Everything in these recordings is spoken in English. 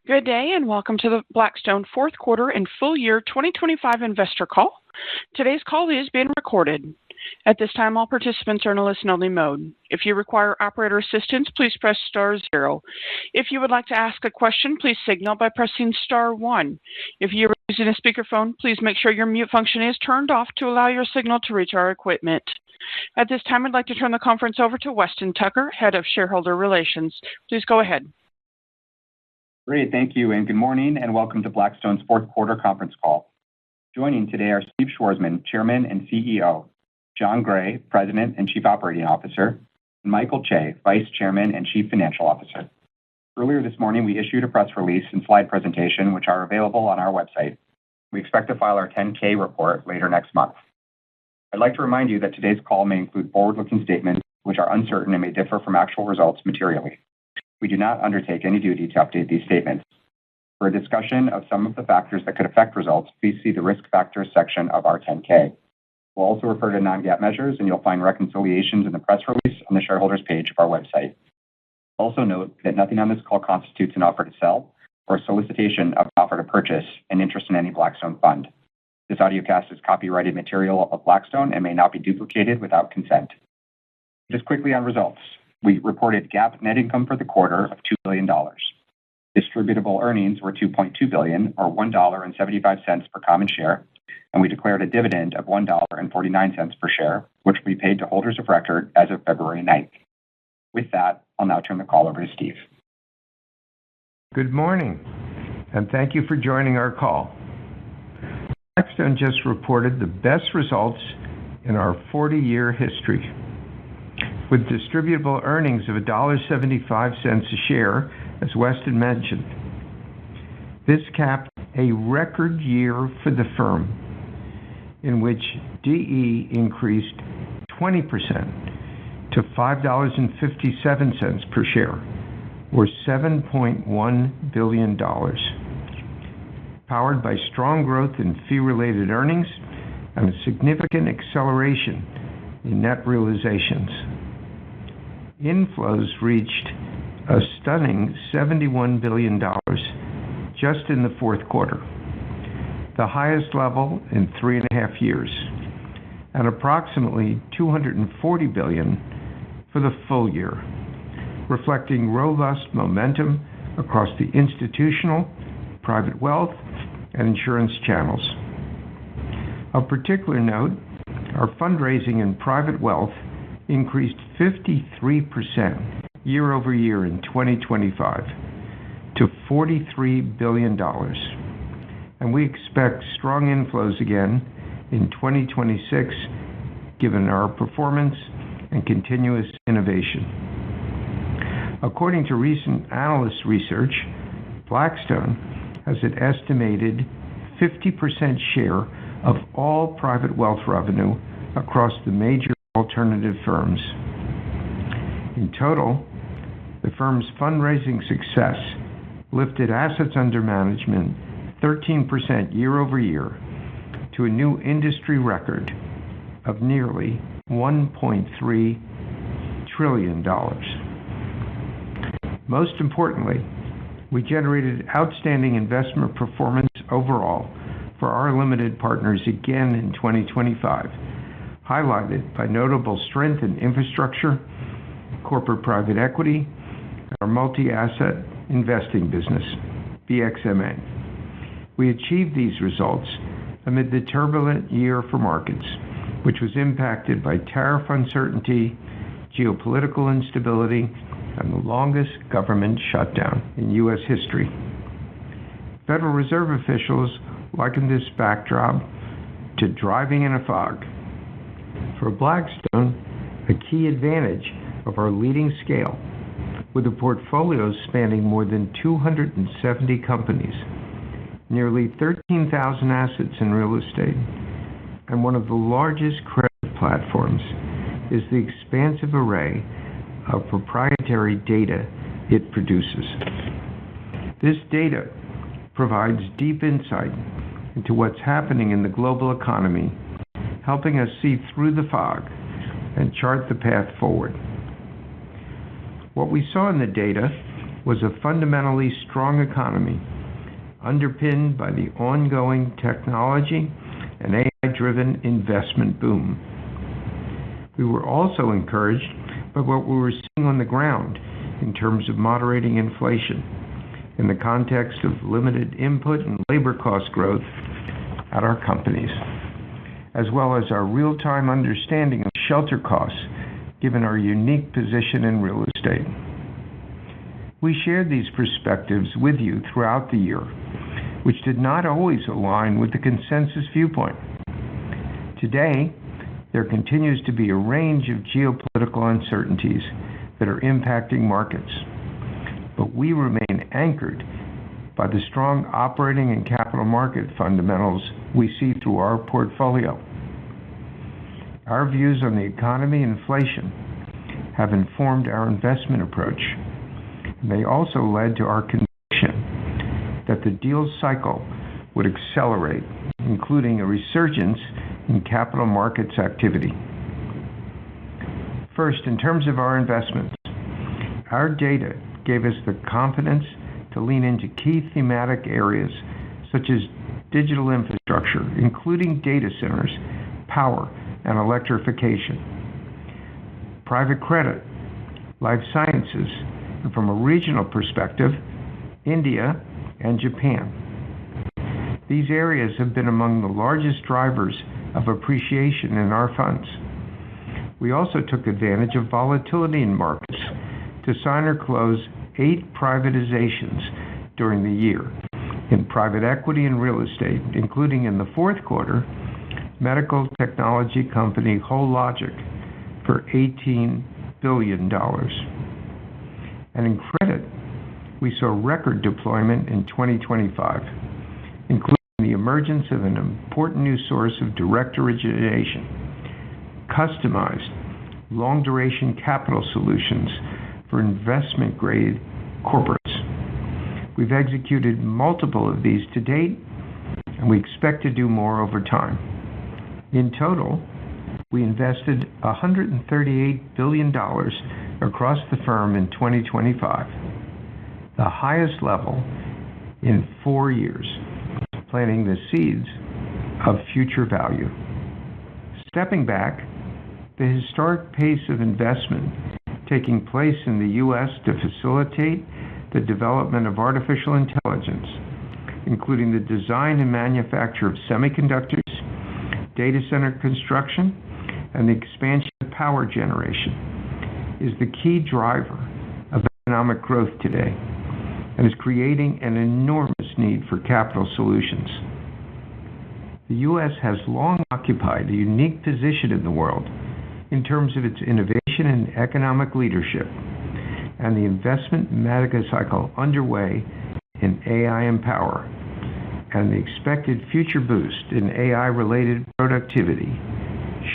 Good day, and welcome to the Blackstone fourth quarter and full year 2025 investor call. Today's call is being recorded. At this time, all participants are in a listen-only mode. If you require operator assistance, please press star zero. If you would like to ask a question, please signal by pressing star one. If you are using a speakerphone, please make sure your mute function is turned off to allow your signal to reach our equipment. At this time, I'd like to turn the conference over to Weston Tucker, Head of Shareholder Relations. Please go ahead. Great, thank you, and good morning, and welcome to Blackstone's fourth quarter conference call. Joining today are Steve Schwarzman, Chairman and CEO, John Gray, President and Chief Operating Officer, and Michael Chae, Vice Chairman and Chief Financial Officer. Earlier this morning, we issued a press release and slide presentation, which are available on our website. We expect to file our 10-K report later next month. I'd like to remind you that today's call may include forward-looking statements which are uncertain and may differ from actual results materially. We do not undertake any duty to update these statements. For a discussion of some of the factors that could affect results, please see the Risk Factors section of our 10-K. We'll also refer to non-GAAP measures, and you'll find reconciliations in the press release on the shareholders page of our website. Also note that nothing on this call constitutes an offer to sell or a solicitation of an offer to purchase an interest in any Blackstone fund. This audiocast is copyrighted material of Blackstone and may not be duplicated without consent. Just quickly on results. We reported GAAP net income for the quarter of $2 billion. Distributable earnings were $2.2 billion, or $1.75 per common share, and we declared a dividend of $1.49 per share, which will be paid to holders of record as of February 9th. With that, I'll now turn the call over to Steve. Good morning, and thank you for joining our call. Blackstone just reported the best results in our 40-year history. With distributable earnings of $1.75 a share, as Weston mentioned. This capped a record year for the firm, in which DE increased 20% to $5.57 per share, or $7.1 billion, powered by strong growth in fee-related earnings and a significant acceleration in net realizations. Inflows reached a stunning $71 billion just in the fourth quarter, the highest level in 3.5 years, and approximately $240 billion for the full year, reflecting robust momentum across the institutional, private wealth, and insurance channels. Of particular note, our fundraising in private wealth increased 53% year over year in 2025 to $43 billion, and we expect strong inflows again in 2026 given our performance and continuous innovation. According to recent analyst research, Blackstone has an estimated 50% share of all private wealth revenue across the major alternative firms. In total, the firm's fundraising success lifted assets under management 13% year over year to a new industry record of nearly $1.3 trillion. Most importantly, we generated outstanding investment performance overall for our limited partners again in 2025, highlighted by notable strength in infrastructure, corporate private equity, and our multi-asset investing business, BXMA. We achieved these results amid the turbulent year for markets, which was impacted by tariff uncertainty, geopolitical instability, and the longest government shutdown in U.S. history. Federal Reserve officials likened this backdrop to driving in a fog. For Blackstone, a key advantage of our leading scale, with a portfolio spanning more than 270 companies, nearly 13,000 assets in real estate, and one of the largest credit platforms, is the expansive array of proprietary data it produces. This data provides deep insight into what's happening in the global economy, helping us see through the fog and chart the path forward. What we saw in the data was a fundamentally strong economy, underpinned by the ongoing technology and AI-driven investment boom. We were also encouraged by what we were seeing on the ground in terms of moderating inflation in the context of limited input and labor cost growth at our companies, as well as our real-time understanding of shelter costs given our unique position in real estate. We shared these perspectives with you throughout the year, which did not always align with the consensus viewpoint. Today, there continues to be a range of geopolitical uncertainties that are impacting markets, but we remain anchored by the strong operating and capital market fundamentals we see through our portfolio. Our views on the economy and inflation have informed our investment approach, and they also led to our conviction that the deal cycle would accelerate, including a resurgence in capital markets activity. First, in terms of our investments, our data gave us the confidence to lean into key thematic areas such as digital infrastructure, including data centers, power, and electrification, private credit, life sciences, and from a regional perspective, India and Japan. These areas have been among the largest drivers of appreciation in our funds. We also took advantage of volatility in markets to sign or close 8 privatizations during the year in private equity and real estate, including in the fourth quarter, medical technology company Hologic for $18 billion. And in credit, we saw record deployment in 2025, including the emergence of an important new source of direct origination, customized, long-duration capital solutions for investment-grade corporates. We've executed multiple of these to date, and we expect to do more over time. In total, we invested $138 billion across the firm in 2025, the highest level in 4 years, planting the seeds of future value. Stepping back, the historic pace of investment taking place in the U.S. to facilitate the development of artificial intelligence, including the design and manufacture of semiconductors, data center construction, and the expansion of power generation, is the key driver of economic growth today and is creating an enormous need for capital solutions. The U.S. has long occupied a unique position in the world in terms of its innovation and economic leadership, and the investment megacycle underway in AI and power, and the expected future boost in AI-related productivity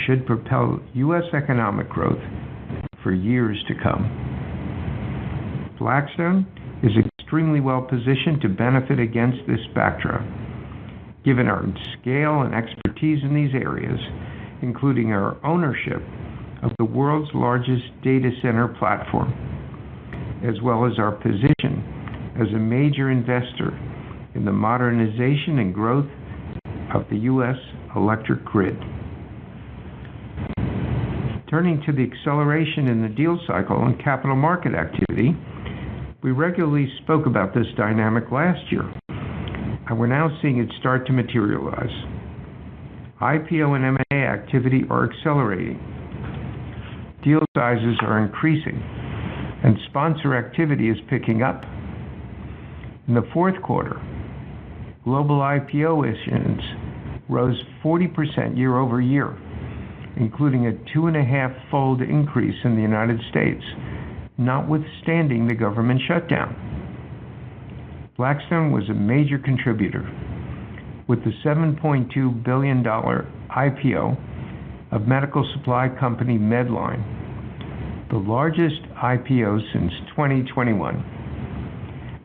should propel U.S. economic growth for years to come. Blackstone is extremely well positioned to benefit against this backdrop, given our scale and expertise in these areas, including our ownership of the world's largest data center platform, as well as our position as a major investor in the modernization and growth of the U.S. electric grid. Turning to the acceleration in the deal cycle and capital market activity, we regularly spoke about this dynamic last year, and we're now seeing it start to materialize. IPO and M&A activity are accelerating. Deal sizes are increasing, and sponsor activity is picking up. In the fourth quarter, global IPO issuance rose 40% year over year, including a 2.5-fold increase in the United States, notwithstanding the government shutdown. Blackstone was a major contributor with the $7.2 billion IPO of medical supply company Medline, the largest IPO since 2021,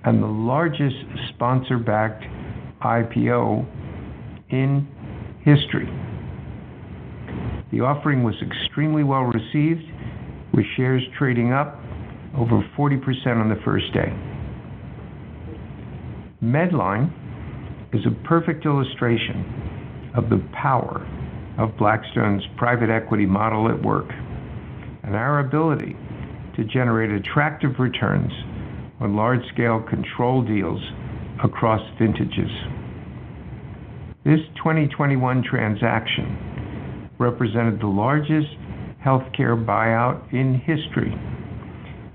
and the largest sponsor-backed IPO in history. The offering was extremely well received, with shares trading up over 40% on the first day. Medline is a perfect illustration of the power of Blackstone's private equity model at work and our ability to generate attractive returns on large-scale control deals across vintages. This 2021 transaction represented the largest healthcare buyout in history,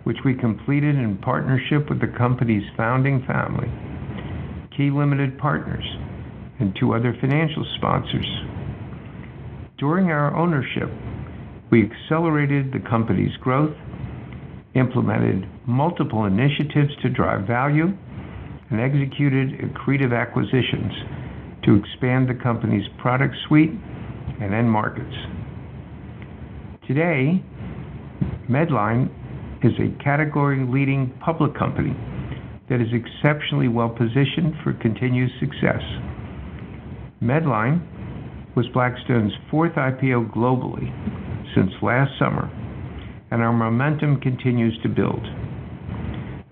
which we completed in partnership with the company's founding family, key limited partners, and 2 other financial sponsors. During our ownership, we accelerated the company's growth, implemented multiple initiatives to drive value, and executed accretive acquisitions to expand the company's product suite and end markets. Today, Medline is a category-leading public company that is exceptionally well-positioned for continued success. Medline was Blackstone's 4th IPO globally since last summer, and our momentum continues to build.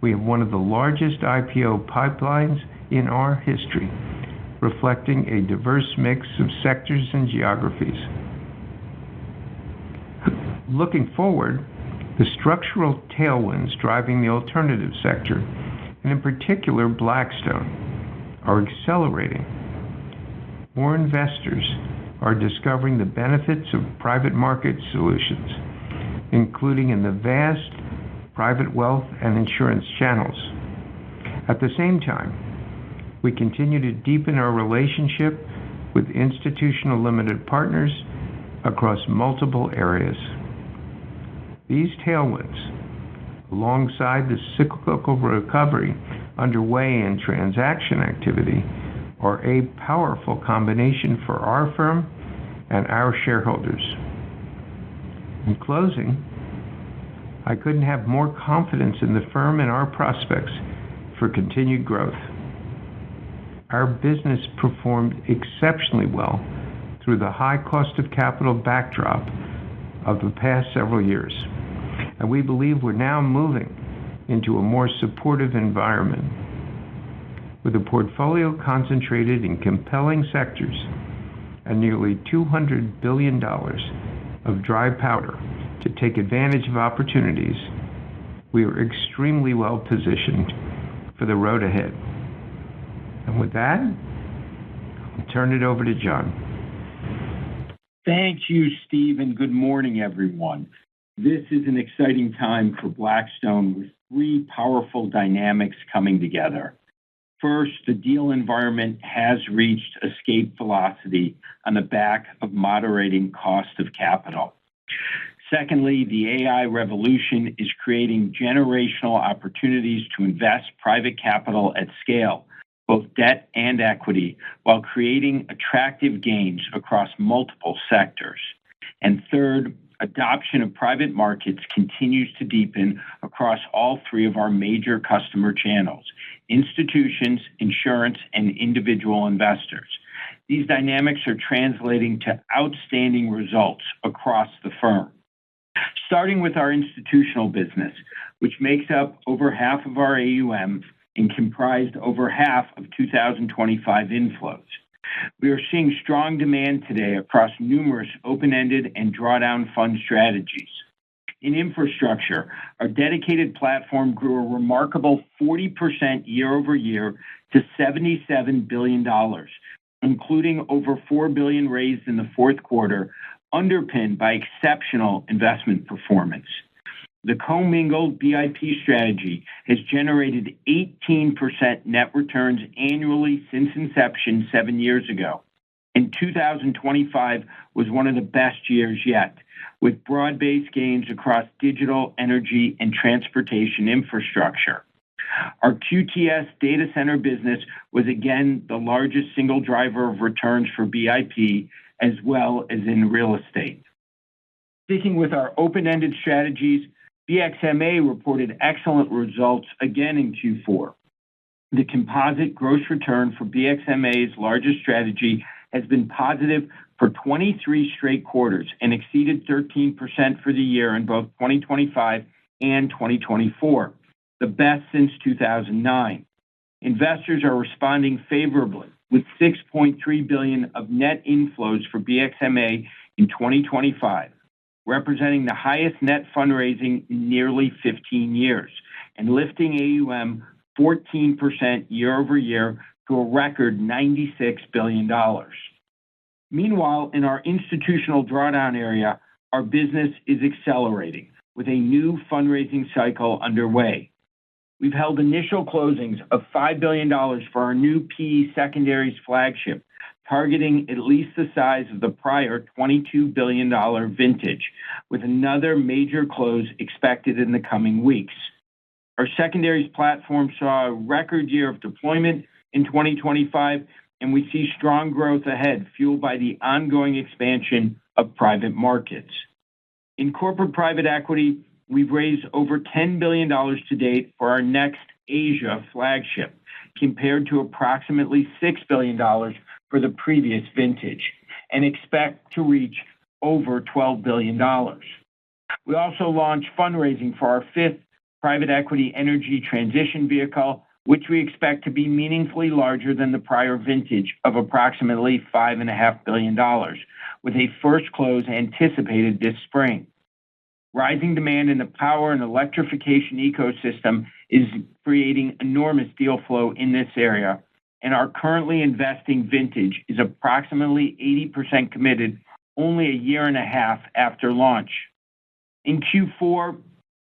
We have one of the largest IPO pipelines in our history, reflecting a diverse mix of sectors and geographies. Looking forward, the structural tailwinds driving the alternative sector, and in particular Blackstone, are accelerating. More investors are discovering the benefits of private market solutions, including in the vast private wealth and insurance channels. At the same time, we continue to deepen our relationship with institutional limited partners across multiple areas. These tailwinds, alongside the cyclical recovery underway in transaction activity, are a powerful combination for our firm and our shareholders. In closing, I couldn't have more confidence in the firm and our prospects for continued growth. Our business performed exceptionally well through the high cost of capital backdrop of the past several years, and we believe we're now moving into a more supportive environment. With a portfolio concentrated in compelling sectors and nearly $200 billion of dry powder to take advantage of opportunities, we are extremely well positioned for the road ahead. And with that, I'll turn it over to John. Thank you, Steve, and good morning, everyone. This is an exciting time for Blackstone with 3 powerful dynamics coming together. First, the deal environment has reached escape velocity on the back of moderating cost of capital. Secondly, the AI revolution is creating generational opportunities to invest private capital at scale, both debt and equity, while creating attractive gains across multiple sectors. And third, adoption of private markets continues to deepen across all 3 of our major customer channels: institutions, insurance, and individual investors. These dynamics are translating to outstanding results across the firm. Starting with our institutional business, which makes up over half of our AUM and comprised over half of 2025 inflows. We are seeing strong demand today across numerous open-ended and drawdown fund strategies. In infrastructure, our dedicated platform grew a remarkable 40% year over year to $77 billion, including over $4 billion raised in the 4th quarter, underpinned by exceptional investment performance. The commingled BIP strategy has generated 18% net returns annually since inception 7 years ago, and 2025 was one of the best years yet, with broad-based gains across digital, energy, and transportation infrastructure. Our QTS data center business was again the largest single driver of returns for BIP, as well as in real estate. Sticking with our open-ended strategies, BXMA reported excellent results again in Q4. The composite gross return for BXMA's largest strategy has been positive for 23 straight quarters and exceeded 13% for the year in both 2025 and 2024, the best since 2009. Investors are responding favorably, with $6.3 billion of net inflows for BXMA in 2025, representing the highest net fundraising in nearly 15 years, and lifting AUM 14% year over year to a record $96 billion. Meanwhile, in our institutional drawdown area, our business is accelerating with a new fundraising cycle underway. We've held initial closings of $5 billion for our new PE secondaries flagship, targeting at least the size of the prior $22 billion vintage, with another major close expected in the coming weeks. Our secondaries platform saw a record year of deployment in 2025, and we see strong growth ahead, fueled by the ongoing expansion of private markets. In corporate private equity, we've raised over $10 billion to date for our next Asia flagship, compared to approximately $6 billion for the previous vintage, and expect to reach over $12 billion. We also launched fundraising for our fifth private equity energy transition vehicle, which we expect to be meaningfully larger than the prior vintage of approximately $5.5 billion, with a first close anticipated this spring. Rising demand in the power and electrification ecosystem is creating enormous deal flow in this area, and our currently investing vintage is approximately 80% committed only a year and a half after launch. In Q4,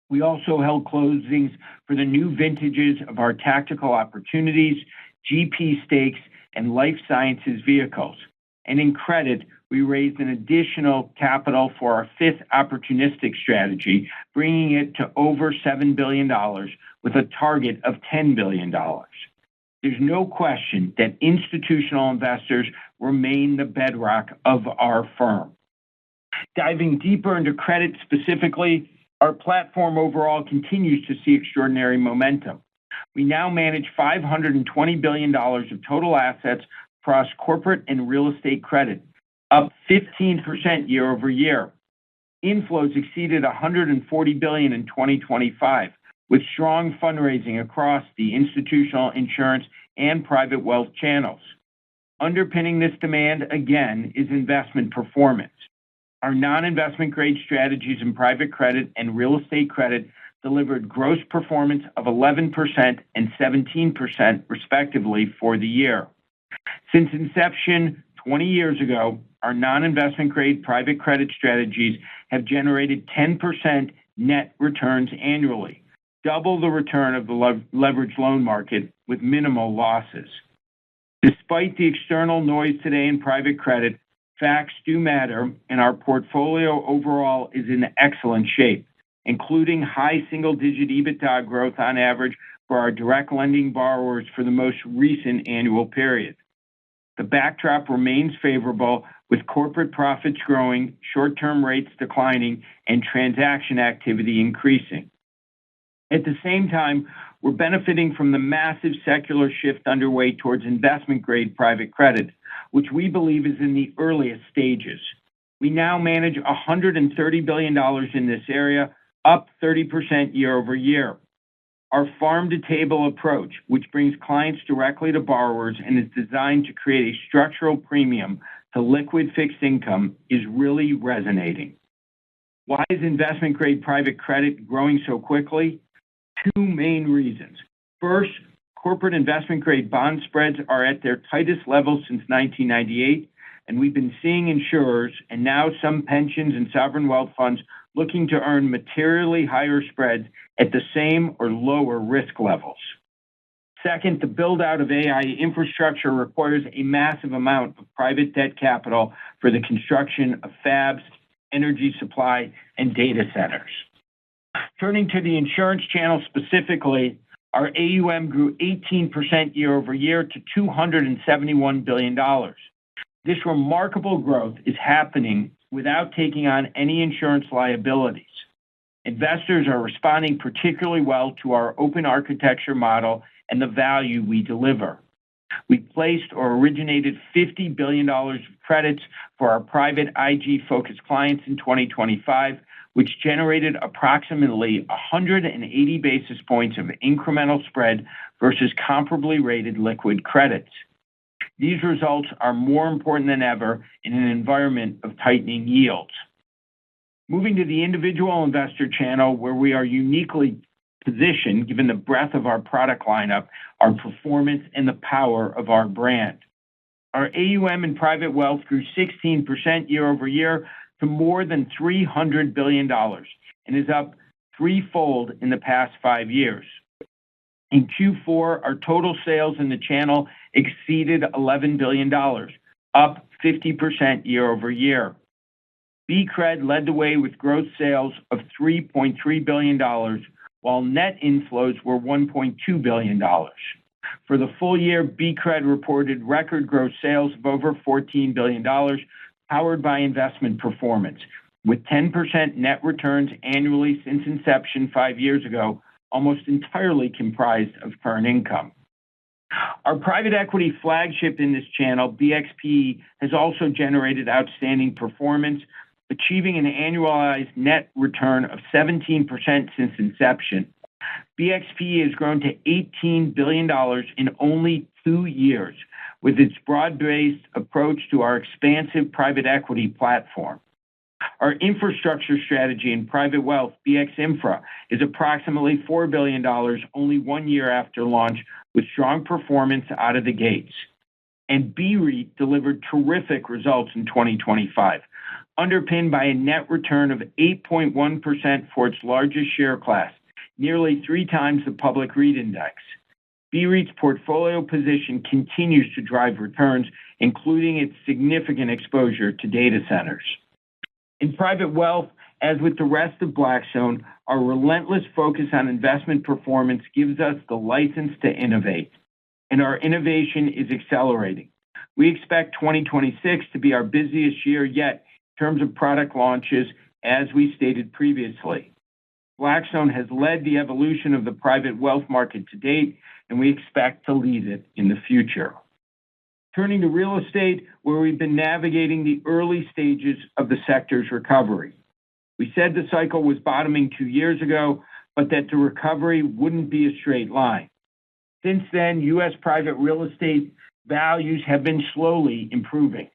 we also held closings for the new vintages of our tactical opportunities, GP stakes, and life sciences vehicles. And in credit, we raised an additional capital for our fifth opportunistic strategy, bringing it to over $7 billion with a target of $10 billion. There's no question that institutional investors remain the bedrock of our firm. Diving deeper into credit specifically, our platform overall continues to see extraordinary momentum. We now manage $520 billion of total assets across corporate and real estate credit, up 15% year over year. Inflows exceeded $140 billion in 2025, with strong fundraising across the institutional, insurance, and private wealth channels. Underpinning this demand, again, is investment performance. Our non-investment grade strategies in private credit and real estate credit delivered gross performance of 11% and 17%, respectively, for the year. Since inception 20 years ago, our non-investment grade private credit strategies have generated 10% net returns annually, double the return of the leveraged loan market with minimal losses. Despite the external noise today in private credit, facts do matter, and our portfolio overall is in excellent shape, including high single-digit EBITDA growth on average for our direct lending borrowers for the most recent annual period. The backdrop remains favorable, with corporate profits growing, short-term rates declining, and transaction activity increasing. At the same time, we're benefiting from the massive secular shift underway towards investment-grade private credit, which we believe is in the earliest stages. We now manage $130 billion in this area, up 30% year over year. Our farm-to-table approach, which brings clients directly to borrowers and is designed to create a structural premium to liquid fixed income, is really resonating. Why is investment-grade private credit growing so quickly? Two main reasons. First, corporate investment-grade bond spreads are at their tightest level since 1998, and we've been seeing insurers and now some pensions and sovereign wealth funds looking to earn materially higher spreads at the same or lower risk levels. Second, the build-out of AI infrastructure requires a massive amount of private debt capital for the construction of fabs, energy supply, and data centers. Turning to the insurance channel specifically, our AUM grew 18% year over year to $271 billion. This remarkable growth is happening without taking on any insurance liabilities. Investors are responding particularly well to our open architecture model and the value we deliver. We placed or originated $50 billion of credits for our private IG-focused clients in 2025, which generated approximately 180 basis points of incremental spread versus comparably rated liquid credits. These results are more important than ever in an environment of tightening yields. Moving to the individual investor channel, where we are uniquely positioned given the breadth of our product lineup, our performance, and the power of our brand. Our AUM in private wealth grew 16% year over year to more than $300 billion and is up threefold in the past 5 years. In Q4, our total sales in the channel exceeded $11 billion, up 50% year over year. BCRED led the way with gross sales of $3.3 billion, while net inflows were $1.2 billion. For the full year, BCRED reported record gross sales of over $14 billion, powered by investment performance, with 10% net returns annually since inception 5 years ago, almost entirely comprised of current income. Our private equity flagship in this channel, BXPE, has also generated outstanding performance, achieving an annualized net return of 17% since inception. BXPE has grown to $18 billion in only 2 years, with its broad-based approach to our expansive private equity platform. Our infrastructure strategy in private wealth, BX Infra, is approximately $4 billion only 1 year after launch, with strong performance out of the gates. And BREIT delivered terrific results in 2025, underpinned by a net return of 8.1% for its largest share class, nearly 3 times the public REIT index. BREIT's portfolio position continues to drive returns, including its significant exposure to data centers. In private wealth, as with the rest of Blackstone, our relentless focus on investment performance gives us the license to innovate, and our innovation is accelerating. We expect 2026 to be our busiest year yet in terms of product launches, as we stated previously. Blackstone has led the evolution of the private wealth market to date, and we expect to lead it in the future. Turning to real estate, where we've been navigating the early stages of the sector's recovery. We said the cycle was bottoming 2 years ago, but that the recovery wouldn't be a straight line. Since then, U.S. private real estate values have been slowly improving.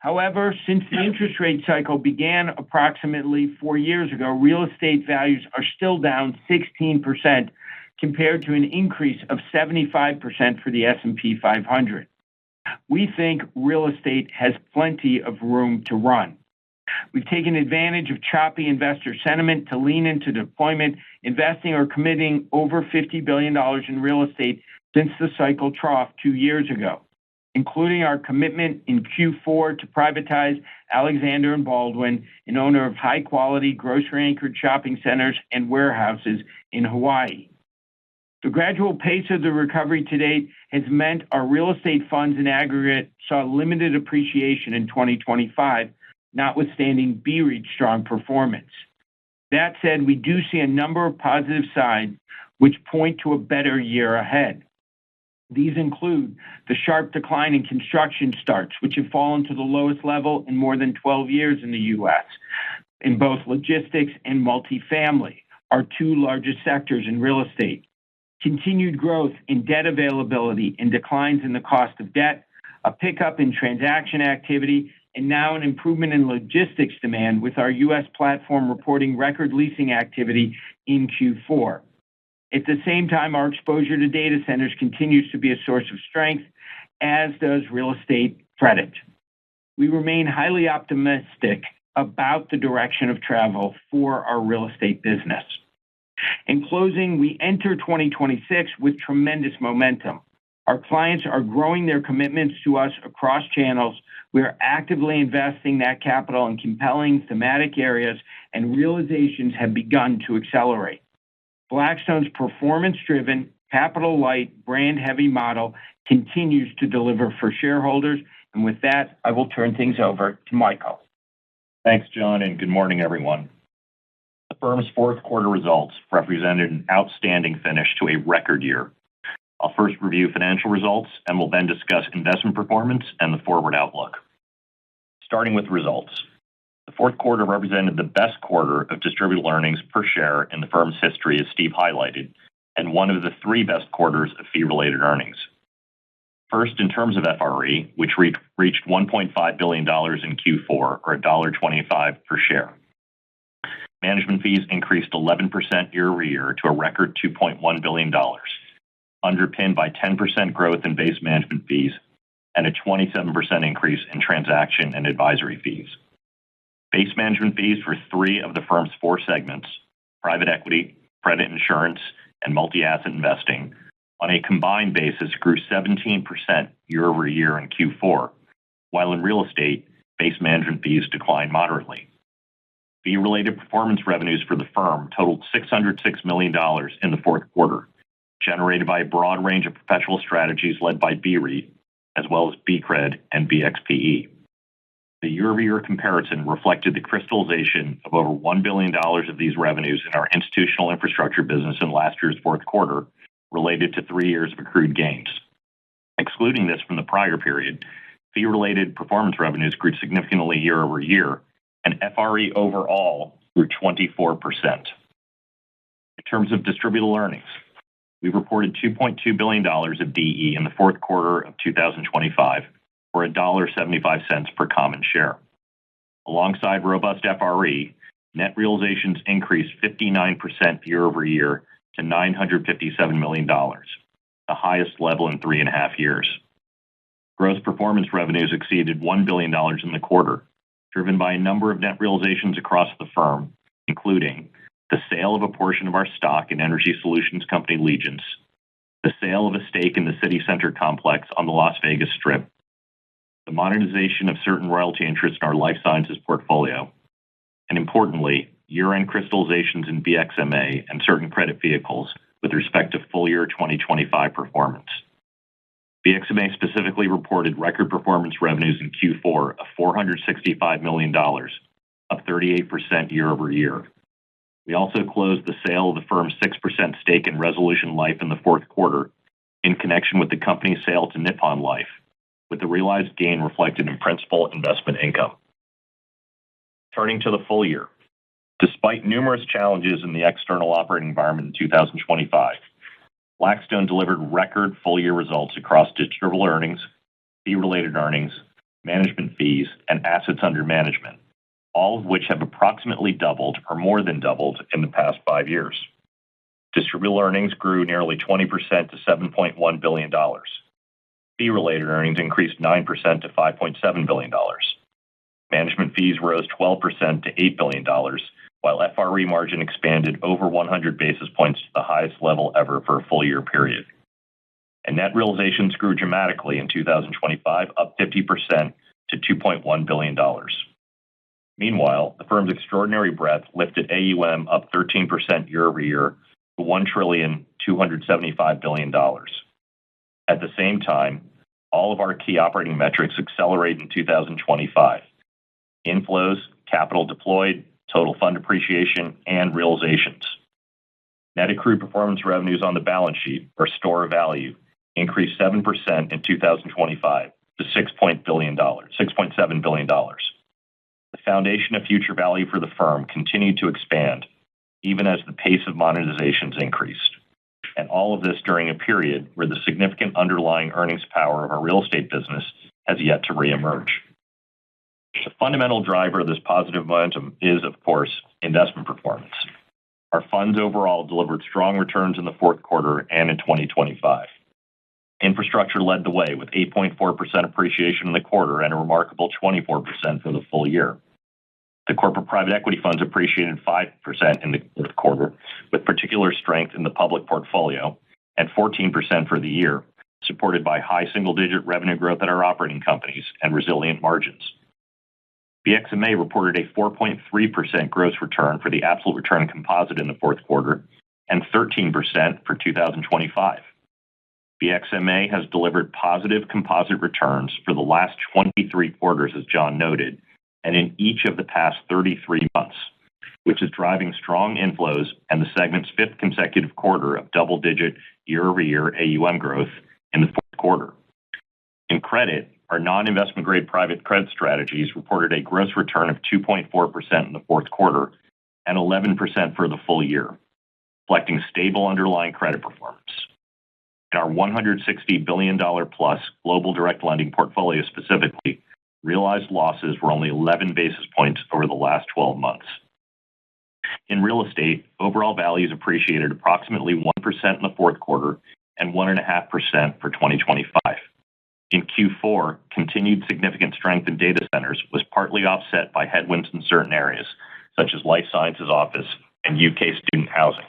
However, since the interest rate cycle began approximately 4 years ago, real estate values are still down 16% compared to an increase of 75% for the S&P 500. We think real estate has plenty of room to run. We've taken advantage of choppy investor sentiment to lean into deployment, investing or committing over $50 billion in real estate since the cycle trough 2 years ago, including our commitment in Q4 to privatize Alexander & Baldwin, an owner of high-quality grocery-anchored shopping centers and warehouses in Hawaii. The gradual pace of the recovery to date has meant our real estate funds in aggregate saw limited appreciation in 2025, notwithstanding BREIT's strong performance. That said, we do see a number of positive signs which point to a better year ahead. These include the sharp decline in construction starts, which have fallen to the lowest level in more than 12 years in the U.S., in both logistics and multifamily, our 2 largest sectors in real estate. Continued growth in debt availability and declines in the cost of debt, a pickup in transaction activity, and now an improvement in logistics demand, with our U.S. platform reporting record leasing activity in Q4. At the same time, our exposure to data centers continues to be a source of strength, as does real estate credit. We remain highly optimistic about the direction of travel for our real estate business. In closing, we enter 2026 with tremendous momentum. Our clients are growing their commitments to us across channels. We are actively investing that capital in compelling thematic areas, and realizations have begun to accelerate. Blackstone's performance-driven, capital-light, brand-heavy model continues to deliver for shareholders. And with that, I will turn things over to Michael. Thanks, John, and good morning, everyone. The firm's fourth quarter results represented an outstanding finish to a record year. I'll first review financial results and will then discuss investment performance and the forward outlook. Starting with results. The fourth quarter represented the best quarter of distributable earnings per share in the firm's history, as Steve highlighted, and one of the three best quarters of fee-related earnings. First, in terms of FRE, which reached $1.5 billion in Q4, or $1.25 per share. Management fees increased 11% year-over-year to a record $2.1 billion, underpinned by 10% growth in base management fees and a 27% increase in transaction and advisory fees. Base management fees for three of the firm's four segments, private equity, credit insurance, and multi-asset investing, on a combined basis grew 17% year-over-year in Q4, while in real estate, base management fees declined moderately. Fee-related performance revenues for the firm totaled $606 million in the fourth quarter, generated by a broad range of perpetual strategies led by BREIT, as well as BCRED and BXPE. The year-over-year comparison reflected the crystallization of over $1 billion of these revenues in our institutional infrastructure business in last year's fourth quarter, related to 3 years of accrued gains. Excluding this from the prior period, fee-related performance revenues grew significantly year-over-year, and FRE overall grew 24%. In terms of distributable earnings, we reported $2.2 billion of DE in the fourth quarter of 2025, or $1.75 per common share. Alongside robust FRE, net realizations increased 59% year-over-year to $957 million, the highest level in 3.5 years. Gross performance revenues exceeded $1 billion in the quarter, driven by a number of net realizations across the firm, including the sale of a portion of our stock in energy solutions company Legence, the sale of a stake in the City Center complex on the Las Vegas Strip, the monetization of certain royalty interests in our life sciences portfolio, and importantly, year-end crystallizations in BXMA and certain credit vehicles with respect to full year 2025 performance. BXMA specifically reported record performance revenues in Q4 of $465 million, up 38% year-over-year. We also closed the sale of the firm's 6% stake in Resolution Life in the fourth quarter in connection with the company's sale to Nippon Life, with the realized gain reflected in principal investment income. Turning to the full year. Despite numerous challenges in the external operating environment in 2025, Blackstone delivered record full-year results across distributable earnings, fee-related earnings, management fees, and assets under management, all of which have approximately doubled or more than doubled in the past 5 years. Distributable earnings grew nearly 20% to $7.1 billion. Fee-related earnings increased 9% to $5.7 billion. Management fees rose 12% to $8 billion, while FRE margin expanded over 100 basis points to the highest level ever for a full-year period. And net realizations grew dramatically in 2025, up 50% to $2.1 billion. Meanwhile, the firm's extraordinary breadth lifted AUM up 13% year-over-year to $1.275 trillion. At the same time, all of our key operating metrics accelerated in 2025. Inflows, capital deployed, total fund appreciation, and realizations. Net accrued performance revenues on the balance sheet, or store of value, increased 7% in 2025 to $6.7 billion. The foundation of future value for the firm continued to expand, even as the pace of monetizations increased. And all of this during a period where the significant underlying earnings power of our real estate business has yet to reemerge. The fundamental driver of this positive momentum is, of course, investment performance. Our funds overall delivered strong returns in the fourth quarter and in 2025. Infrastructure led the way with 8.4% appreciation in the quarter and a remarkable 24% for the full year. The corporate private equity funds appreciated 5% in the fourth quarter, with particular strength in the public portfolio, and 14% for the year, supported by high single-digit revenue growth at our operating companies and resilient margins. BXMA reported a 4.3% gross return for the absolute return composite in the fourth quarter and 13% for 2025. BXMA has delivered positive composite returns for the last 23 quarters, as John noted, and in each of the past 33 months, which is driving strong inflows and the segment's fifth consecutive quarter of double-digit year-over-year AUM growth in the fourth quarter. In credit, our non-investment grade private credit strategies reported a gross return of 2.4% in the fourth quarter and 11% for the full year, reflecting stable underlying credit performance. In our $160 billion plus global direct lending portfolio specifically, realized losses were only 11 basis points over the last 12 months. In real estate, overall values appreciated approximately 1% in the fourth quarter and 1.5% for 2025. In Q4, continued significant strength in data centers was partly offset by headwinds in certain areas, such as life sciences office and UK student housing.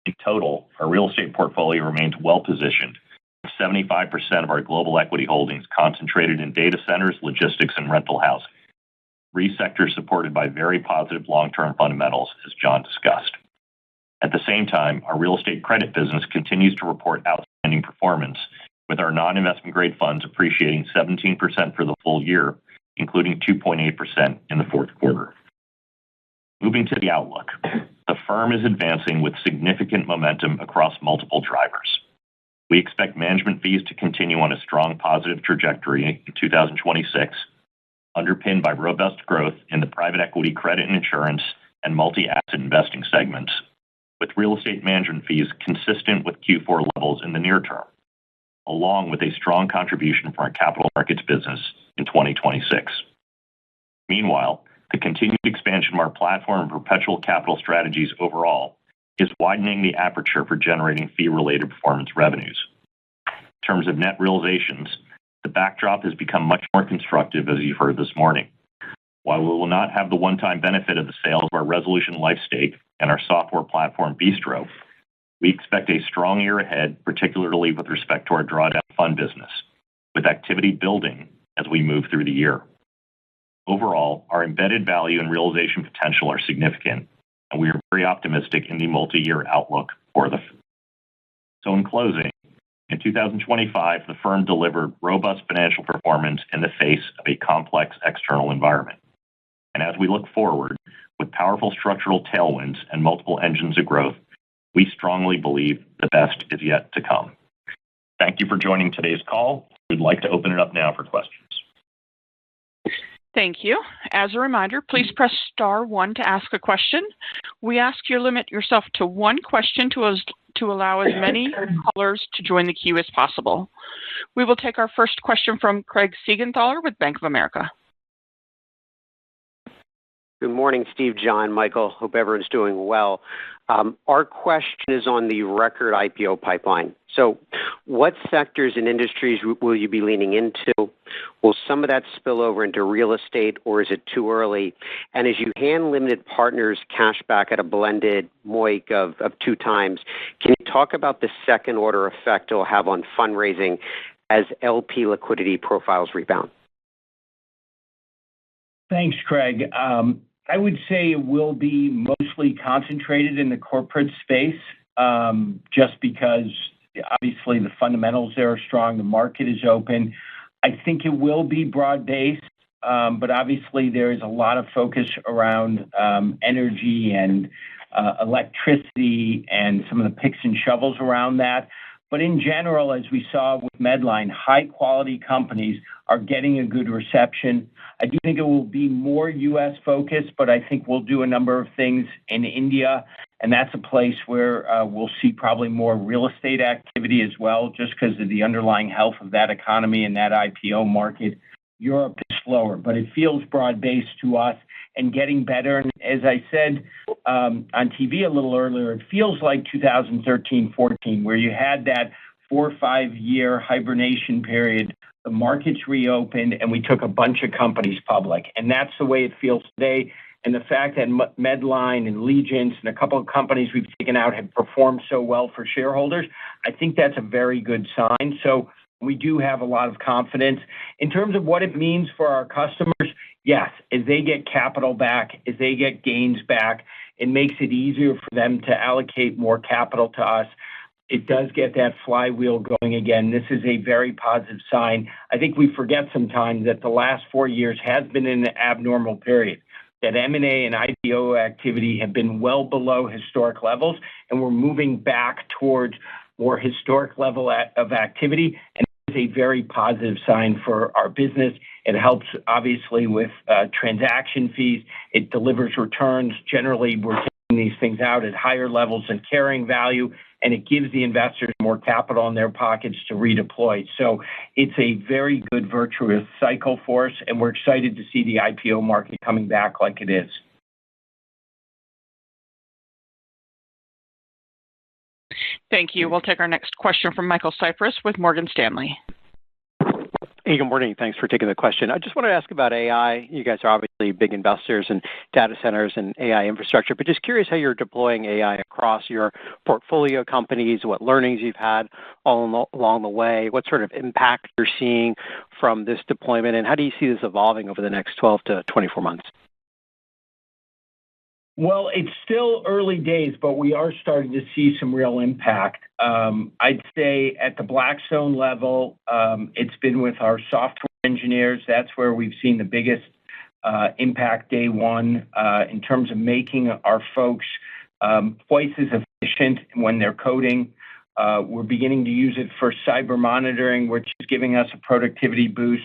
In total, our real estate portfolio remains well-positioned, with 75% of our global equity holdings concentrated in data centers, logistics, and rental housing. Three sectors supported by very positive long-term fundamentals, as John discussed. At the same time, our real estate credit business continues to report outstanding performance, with our non-investment grade funds appreciating 17% for the full year, including 2.8% in the fourth quarter. Moving to the outlook, the firm is advancing with significant momentum across multiple drivers. We expect management fees to continue on a strong positive trajectory in 2026, underpinned by robust growth in the private equity, credit and insurance, and multi-asset investing segments, with real estate management fees consistent with Q4 levels in the near term, along with a strong contribution from our capital markets business in 2026. Meanwhile, the continued expansion of our platform and perpetual capital strategies overall is widening the aperture for generating fee-related performance revenues. In terms of net realizations, the backdrop has become much more constructive, as you've heard this morning. While we will not have the one-time benefit of the sale of our Resolution Life stake and our software platform Bistro, we expect a strong year ahead, particularly with respect to our drawdown fund business, with activity building as we move through the year. Overall, our embedded value and realization potential are significant, and we are very optimistic in the multi-year outlook for the firm. So in closing, in 2025, the firm delivered robust financial performance in the face of a complex external environment. And as we look forward, with powerful structural tailwinds and multiple engines of growth, we strongly believe the best is yet to come. Thank you for joining today's call. We'd like to open it up now for questions. Thank you. As a reminder, please press star one to ask a question. We ask you limit yourself to one question to allow as many callers to join the queue as possible. We will take our first question from Craig Siegenthaler with Bank of America. Good morning, Steve, John, Michael. Hope everyone's doing well. Our question is on the record IPO pipeline. So what sectors and industries will you be leaning into? Will some of that spill over into real estate, or is it too early? And as you hand limited partners cash back at a blended MOIC of 2 times, can you talk about the second order effect it will have on fundraising as LP liquidity profiles rebound? Thanks, Craig. I would say it will be mostly concentrated in the corporate space, just because obviously the fundamentals there are strong, the market is open. I think it will be broad-based, but obviously there is a lot of focus around energy and electricity and some of the picks and shovels around that. But in general, as we saw with Medline, high-quality companies are getting a good reception. I do think it will be more U.S. focused, but I think we'll do a number of things in India, and that's a place where we'll see probably more real estate activity as well, just because of the underlying health of that economy and that IPO market. Europe is slower, but it feels broad-based to us and getting better. And as I said on TV a little earlier, it feels like 2013-14, where you had that 4 or 5 year hibernation period. The markets reopened, and we took a bunch of companies public. And that's the way it feels today. And the fact that Medline and Legence and a couple of companies we've taken out have performed so well for shareholders, I think that's a very good sign. So we do have a lot of confidence. In terms of what it means for our customers, yes, as they get capital back, as they get gains back, it makes it easier for them to allocate more capital to us. It does get that flywheel going again. This is a very positive sign. I think we forget sometimes that the last 4 years has been an abnormal period, that M&A and IPO activity have been well below historic levels, and we're moving back towards more historic level of activity. And is a very positive sign for our business. It helps, obviously, with transaction fees. It delivers returns. Generally, we're taking these things out at higher levels than carrying value, and it gives the investors more capital in their pockets to redeploy. So it's a very good virtuous cycle for us, and we're excited to see the IPO market coming back like it is. Thank you. We'll take our next question from Michael Cyprys with Morgan Stanley. Hey, good morning. Thanks for taking the question. I just wanted to ask about AI. You guys are obviously big investors in data centers and AI infrastructure, but just curious how you're deploying AI across your portfolio companies, what learnings you've had all along the way, what sort of impact you're seeing from this deployment, and how do you see this evolving over the next 12 to 24 months? Well, it's still early days, but we are starting to see some real impact. I'd say at the Blackstone level, it's been with our software engineers. That's where we've seen the biggest impact day one in terms of making our folks twice as efficient when they're coding. We're beginning to use it for cyber monitoring, which is giving us a productivity boost.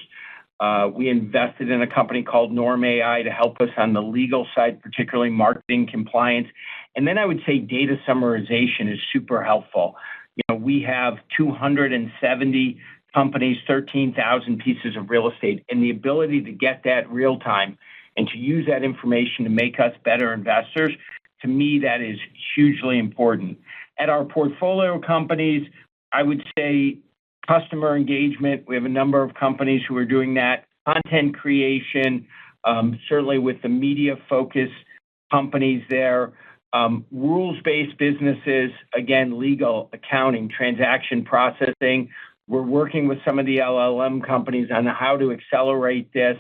We invested in a company called Norm AI to help us on the legal side, particularly marketing compliance. And then I would say data summarization is super helpful. We have 270 companies, 13,000 pieces of real estate, and the ability to get that real time and to use that information to make us better investors, to me, that is hugely important. At our portfolio companies, I would say customer engagement. We have a number of companies who are doing that. Content creation, certainly with the media focus companies there. Rules-based businesses, again, legal, accounting, transaction processing. We're working with some of the LLM companies on how to accelerate this.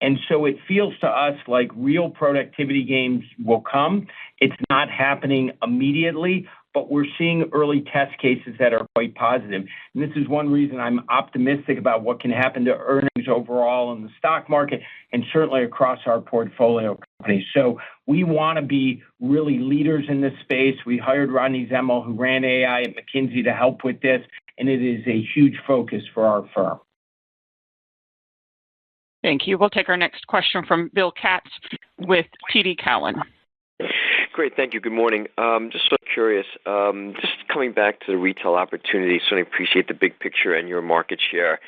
And so it feels to us like real productivity gains will come. It's not happening immediately, but we're seeing early test cases that are quite positive. And this is one reason I'm optimistic about what can happen to earnings overall in the stock market and certainly across our portfolio companies. So we want to be really leaders in this space. We hired Rodney Zemmel, who ran AI at McKinsey, to help with this, and it is a huge focus for our firm. Thank you. We'll take our next question from Bill Katz with TD Cowen. Great. Thank you. Good morning. Just so curious, just coming back to the retail opportunity, certainly appreciate the big picture and your market share.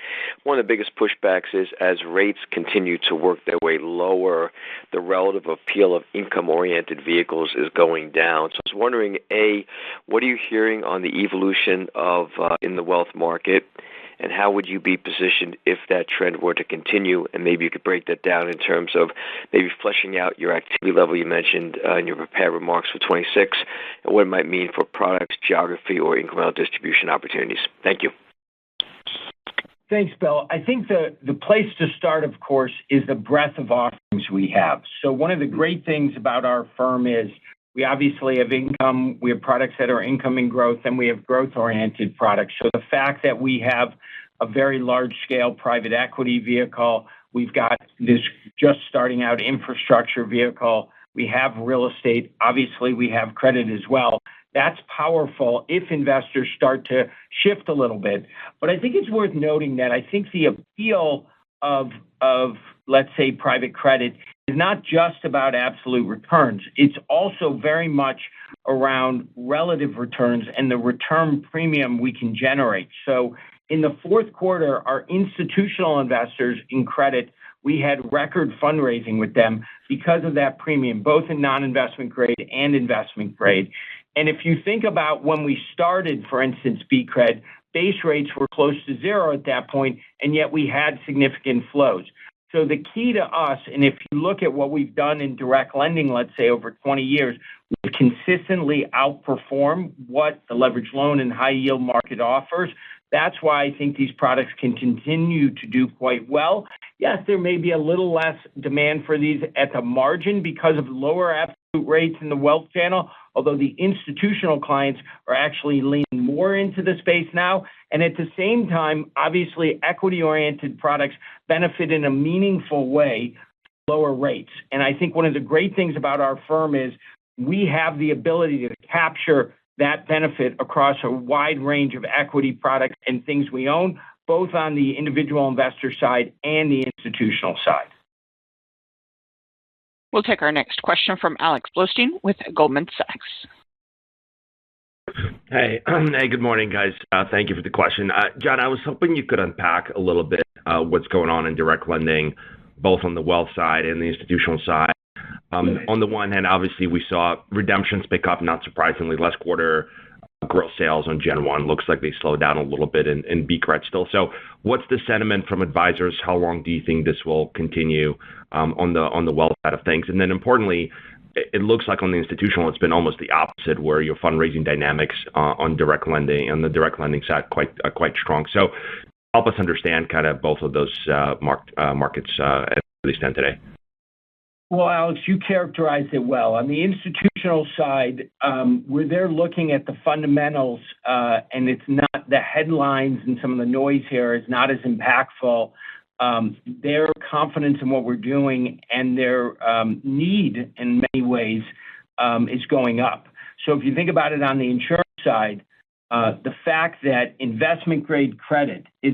One of the biggest pushbacks is as rates continue to work their way lower, the relative appeal of income-oriented vehicles is going down. So I was wondering, A, what are you hearing on the evolution of in the wealth market? And how would you be positioned if that trend were to continue? And maybe you could break that down in terms of maybe fleshing out your activity level you mentioned in your prepared remarks for 26 and what it might mean for products, geography, or incremental distribution opportunities. Thank you. Thanks, Bill. I think the place to start, of course, is the breadth of offerings we have. So one of the great things about our firm is we obviously have income, we have products that are income and growth, and we have growth-oriented products. So the fact that we have a very large-scale private equity vehicle, we've got this just starting out infrastructure vehicle, we have real estate, obviously we have credit as well. That's powerful if investors start to shift a little bit. But I think it's worth noting that I think the appeal of let's say, private credit is not just about absolute returns. It's also very much around relative returns and the return premium we can generate. So in the fourth quarter, our institutional investors in credit, we had record fundraising with them because of that premium, both in non-investment grade and investment grade. And if you think about when we started, for instance, BCRED, base rates were close to zero at that point, and yet we had significant flows. So the key to us, and if you look at what we've done in direct lending, let's say over 20 years, we've consistently outperformed what the leveraged loan and high yield market offers. That's why I think these products can continue to do quite well. Yes, there may be a little less demand for these at the margin because of lower absolute rates in the wealth channel, although the institutional clients are actually leaning more into the space now. And at the same time, obviously, equity-oriented products benefit in a meaningful way from lower rates. And I think one of the great things about our firm is we have the ability to capture that benefit across a wide range of equity products and things we own, both on the individual investor side and the institutional side. We'll take our next question from Alex Blostein with Goldman Sachs. Hey, good morning, guys. Thank you for the question. John, I was hoping you could unpack a little bit what's going on in direct lending, both on the wealth side and the institutional side. On the one hand, obviously, we saw redemptions pick up, not surprisingly, last quarter. Gross sales on Gen 1 looks like they slowed down a little bit in BCRED still. So what's the sentiment from advisors? How long do you think this will continue on the wealth side of things? And then importantly, it looks like on the institutional, it's been almost the opposite, where your fundraising dynamics on the direct lending side quite strong. So help us understand kind of both of those markets as they stand today. Well, Alex, you characterized it well. On the institutional side, where they're looking at the fundamentals, and it's not the headlines and some of the noise here is not as impactful. Their confidence in what we're doing and their need in many ways is going up. So if you think about it on the insurance side, the fact that investment grade credit is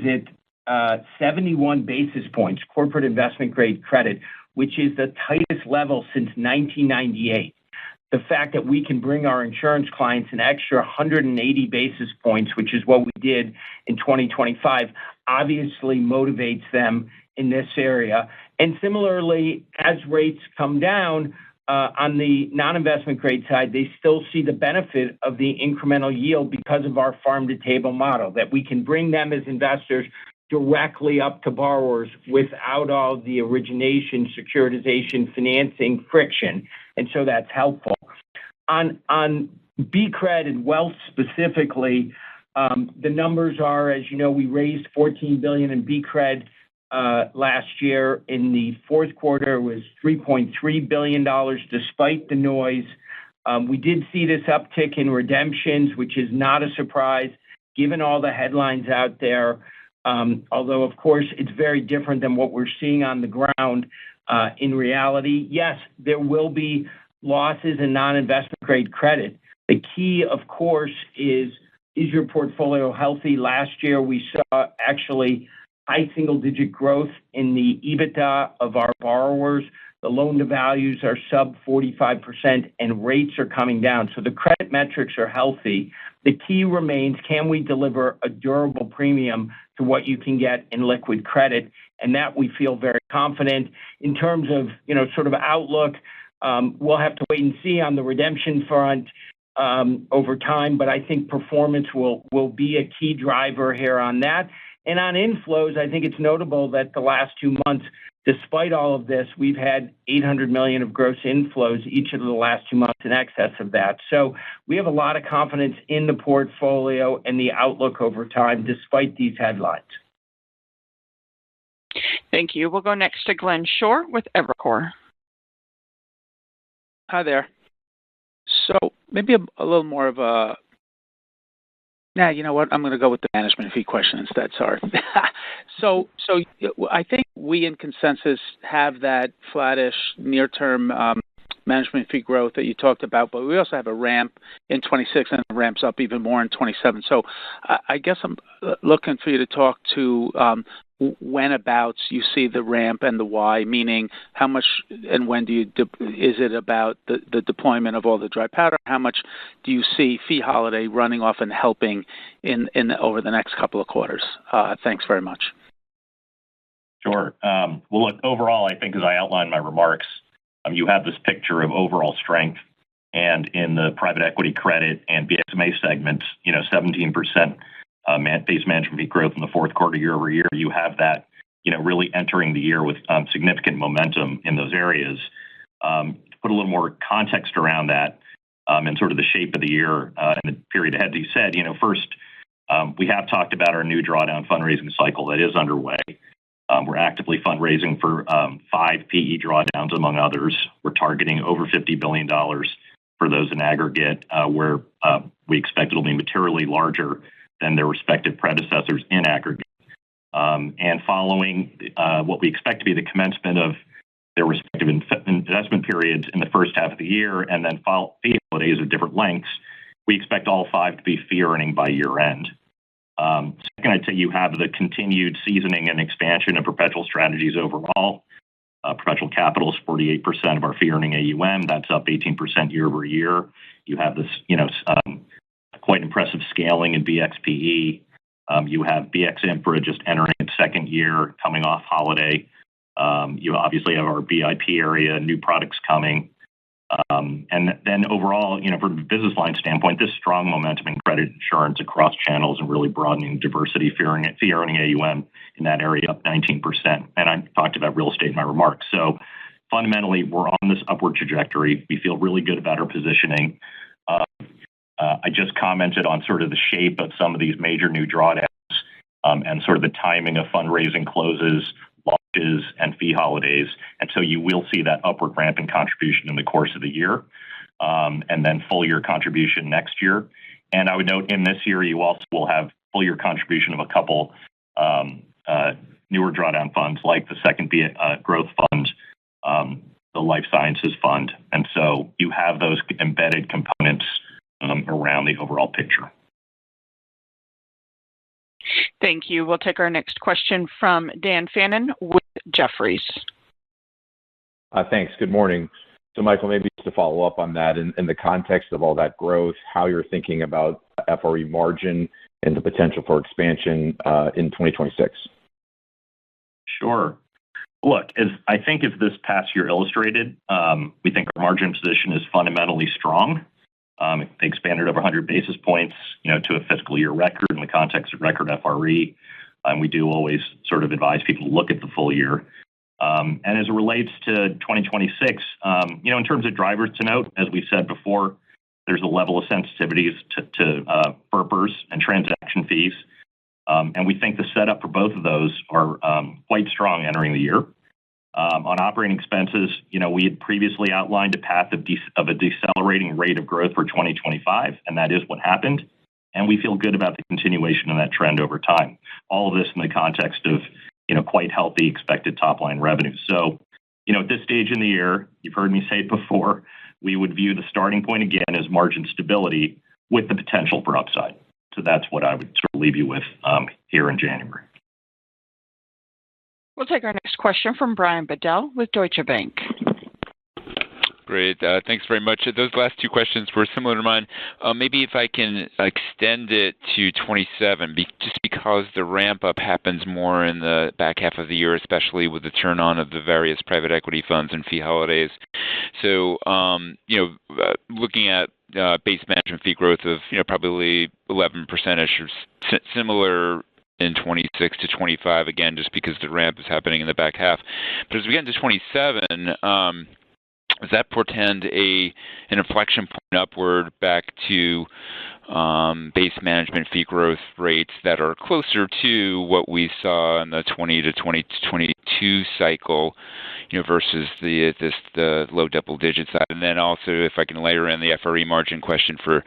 at 71 basis points, corporate investment grade credit, which is the tightest level since 1998. The fact that we can bring our insurance clients an extra 180 basis points, which is what we did in 2025, obviously motivates them in this area. And similarly, as rates come down on the non-investment grade side, they still see the benefit of the incremental yield because of our farm-to-table model, that we can bring them as investors directly up to borrowers without all the origination, securitization, financing friction. And so that's helpful. On BCRED and wealth specifically, the numbers are, as you know, we raised $14 billion in BCRED last year. In the fourth quarter, it was $3.3 billion, despite the noise. We did see this uptick in redemptions, which is not a surprise, given all the headlines out there. Although, of course, it's very different than what we're seeing on the ground. In reality, yes, there will be losses in non-investment grade credit. The key, of course, is your portfolio healthy? Last year, we saw actually high single-digit growth in the EBITDA of our borrowers. The loan-to-values are sub 45%, and rates are coming down. So the credit metrics are healthy. The key remains, can we deliver a durable premium to what you can get in liquid credit? And that we feel very confident. In terms of, sort of outlook, we'll have to wait and see on the redemption front over time, but I think performance will be a key driver here on that. And on inflows, I think it's notable that the last 2 months, despite all of this, we've had $800 million of gross inflows each of the last 2 months in excess of that. So we have a lot of confidence in the portfolio and the outlook over time, despite these headlines. Thank you. We'll go next to Glenn Schorr with Evercore. Hi there. So maybe a little more of a... Nah, you know what? I'm going to go with the management fee question instead. Sorry. So I think we in consensus have that flattish near-term management fee growth that you talked about, but we also have a ramp in 26 and it ramps up even more in 27. So I guess I'm looking for you to talk to whenabouts you see the ramp and the why, meaning how much and when do you is it about the deployment of all the dry powder? How much do you see fee holiday running off and helping in over the next couple of quarters? Thanks very much. Sure. Well, look, overall, I think as I outlined in my remarks, you have this picture of overall strength, and in the private equity credit and BSMA segments, 17% base management fee growth in the fourth quarter year over year. You have that, really entering the year with significant momentum in those areas. To put a little more context around that and sort of the shape of the year and the period ahead, as you said, first, we have talked about our new drawdown fundraising cycle that is underway. We're actively fundraising for 5 PE drawdowns, among others. We're targeting over $50 billion for those in aggregate, where we expect it'll be materially larger than their respective predecessors in aggregate. And following what we expect to be the commencement of their respective investment periods in the first half of the year, and then fee holidays of different lengths, we expect all 5 to be fee earning by year end. Second, I'd say you have the continued seasoning and expansion of perpetual strategies overall. Perpetual capital is 48% of our fee-earning AUM. That's up 18% year over year. You have this, quite impressive scaling in BXPE. You have BX Infra just entering its second year, coming off holiday. You obviously have our BIP area, new products coming. And then overall, from a business line standpoint, this strong momentum in credit insurance across channels and really broadening diversity, fee-earning AUM in that area up 19%. And I talked about real estate in my remarks. So fundamentally, we're on this upward trajectory. We feel really good about our positioning. I just commented on sort of the shape of some of these major new drawdowns and sort of the timing of fundraising closes, launches, and fee holidays. And so you will see that upward ramp in contribution in the course of the year, and then full year contribution next year. And I would note in this year, you also will have full year contribution of a couple newer drawdown funds like the second growth fund, the life sciences fund. And so you have those embedded components around the overall picture. Thank you. We'll take our next question from Dan Fannon with Jefferies. Thanks. Good morning. So, Michael, maybe just to follow up on that, in the context of all that growth, how you're thinking about FRE margin and the potential for expansion in 2026. Sure. Look, as I think if this past year illustrated, we think our margin position is fundamentally strong. They expanded over 100 basis points, to a fiscal year record in the context of record FRE. And we do always sort of advise people to look at the full year. And as it relates to 2026, in terms of drivers to note, as we said before, there's a level of sensitivities to FERPers and transaction fees. And we think the setup for both of those are quite strong entering the year. On operating expenses, we had previously outlined a path of a decelerating rate of growth for 2025, and that is what happened. And we feel good about the continuation of that trend over time. All of this in the context of, quite healthy expected top-line revenue. So, at this stage in the year, you've heard me say it before, we would view the starting point again as margin stability with the potential for upside. So that's what I would sort of leave you with here in January. We'll take our next question from Brian Bedell with Deutsche Bank. Great. Thanks very much. Those last two questions were similar to mine. Maybe if I can extend it to 27, just because the ramp up happens more in the back half of the year, especially with the turn on of the various private equity funds and fee holidays. So, looking at base management fee growth of, probably 11% or similar in 26 to 25, again, just because the ramp is happening in the back half. But as we get into 27, does that portend an inflection point upward back to base management fee growth rates that are closer to what we saw in the 20 to 2022 cycle, versus the low double digit side? And then also, if I can layer in the FRE margin question for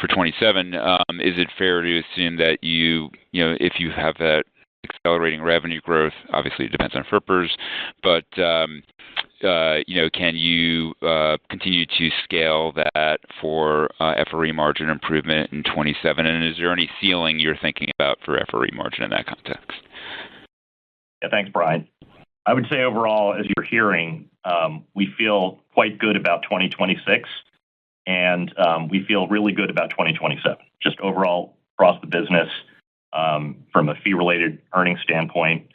27, is it fair to assume that if you have that accelerating revenue growth, obviously it depends on FERPers, but can you continue to scale that for FRE margin improvement in 27? And is there any ceiling you're thinking about for FRE margin in that context? Yeah, thanks, Brian. I would say overall, as you're hearing, we feel quite good about 2026, and we feel really good about 2027. Just overall across the business, from a fee-related earnings standpoint,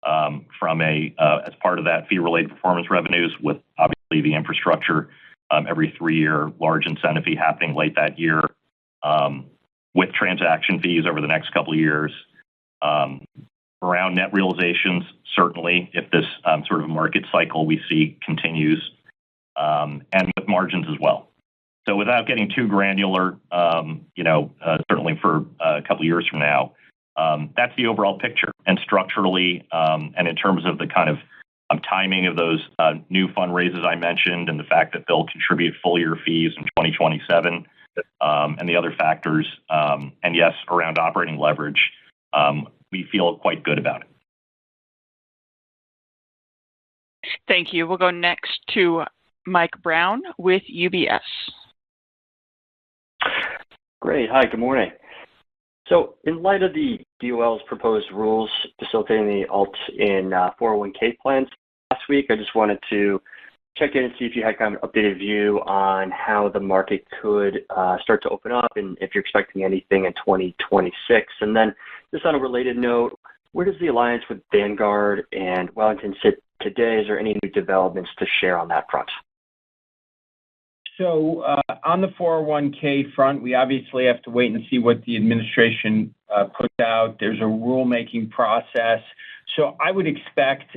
as part of that fee-related performance revenues, with obviously the infrastructure, every 3-year large incentive fee happening late that year, with transaction fees over the next couple of years, around net realizations, certainly if this sort of market cycle we see continues, and with margins as well. So without getting too granular, certainly for a couple of years from now, that's the overall picture. And structurally, and in terms of the kind of timing of those new fundraisers I mentioned, and the fact that they'll contribute full year fees in 2027, and the other factors, and yes, around operating leverage, we feel quite good about it. Thank you. We'll go next to Mike Brown with UBS. Great. Hi, good morning. So in light of the DOL's proposed rules facilitating the alt in 401k plans last week, I just wanted to check in and see if you had kind of an updated view on how the market could start to open up and if you're expecting anything in 2026. And then just on a related note, where does the alliance with Vanguard and Wellington sit today? Is there any new developments to share on that front? So on the 401k front, we obviously have to wait and see what the administration puts out. There's a rulemaking process. So I would expect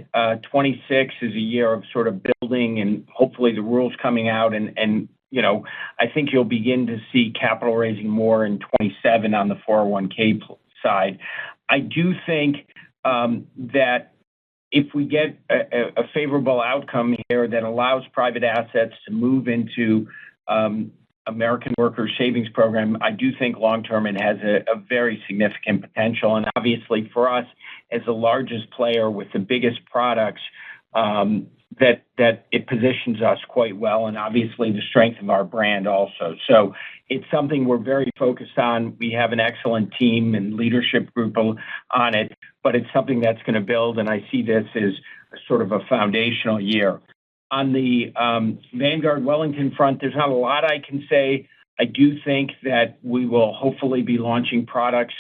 26 is a year of sort of building and hopefully the rules coming out. And you know, I think you'll begin to see capital raising more in 27 on the 401k side. I do think that if we get a favorable outcome here that allows private assets to move into American Workers Savings Program, I do think long-term it has a very significant potential. And obviously for us, as the largest player with the biggest products, that it positions us quite well, and obviously the strength of our brand also. So it's something we're very focused on. We have an excellent team and leadership group on it, but it's something that's going to build, and I see this as sort of a foundational year. On the Vanguard Wellington front, there's not a lot I can say. I do think that we will hopefully be launching products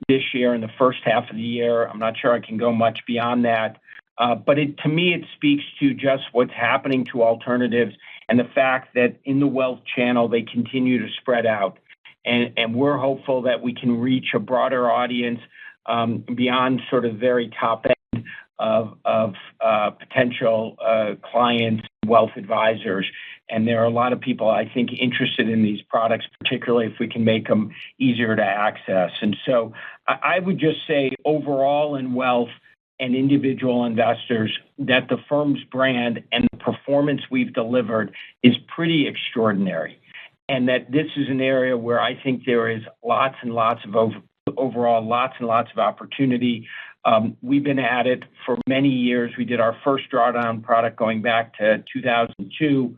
this year in the first half of the year. I'm not sure I can go much beyond that. But to me, it speaks to just what's happening to alternatives and the fact that in the wealth channel, they continue to spread out. And we're hopeful that we can reach a broader audience beyond sort of very top end of potential clients, wealth advisors. And there are a lot of people, I think, interested in these products, particularly if we can make them easier to access. And so I would just say overall in wealth and individual investors that the firm's brand and the performance we've delivered is pretty extraordinary. And that this is an area where I think there is lots and lots of opportunity. We've been at it for many years. We did our first drawdown product going back to 2002.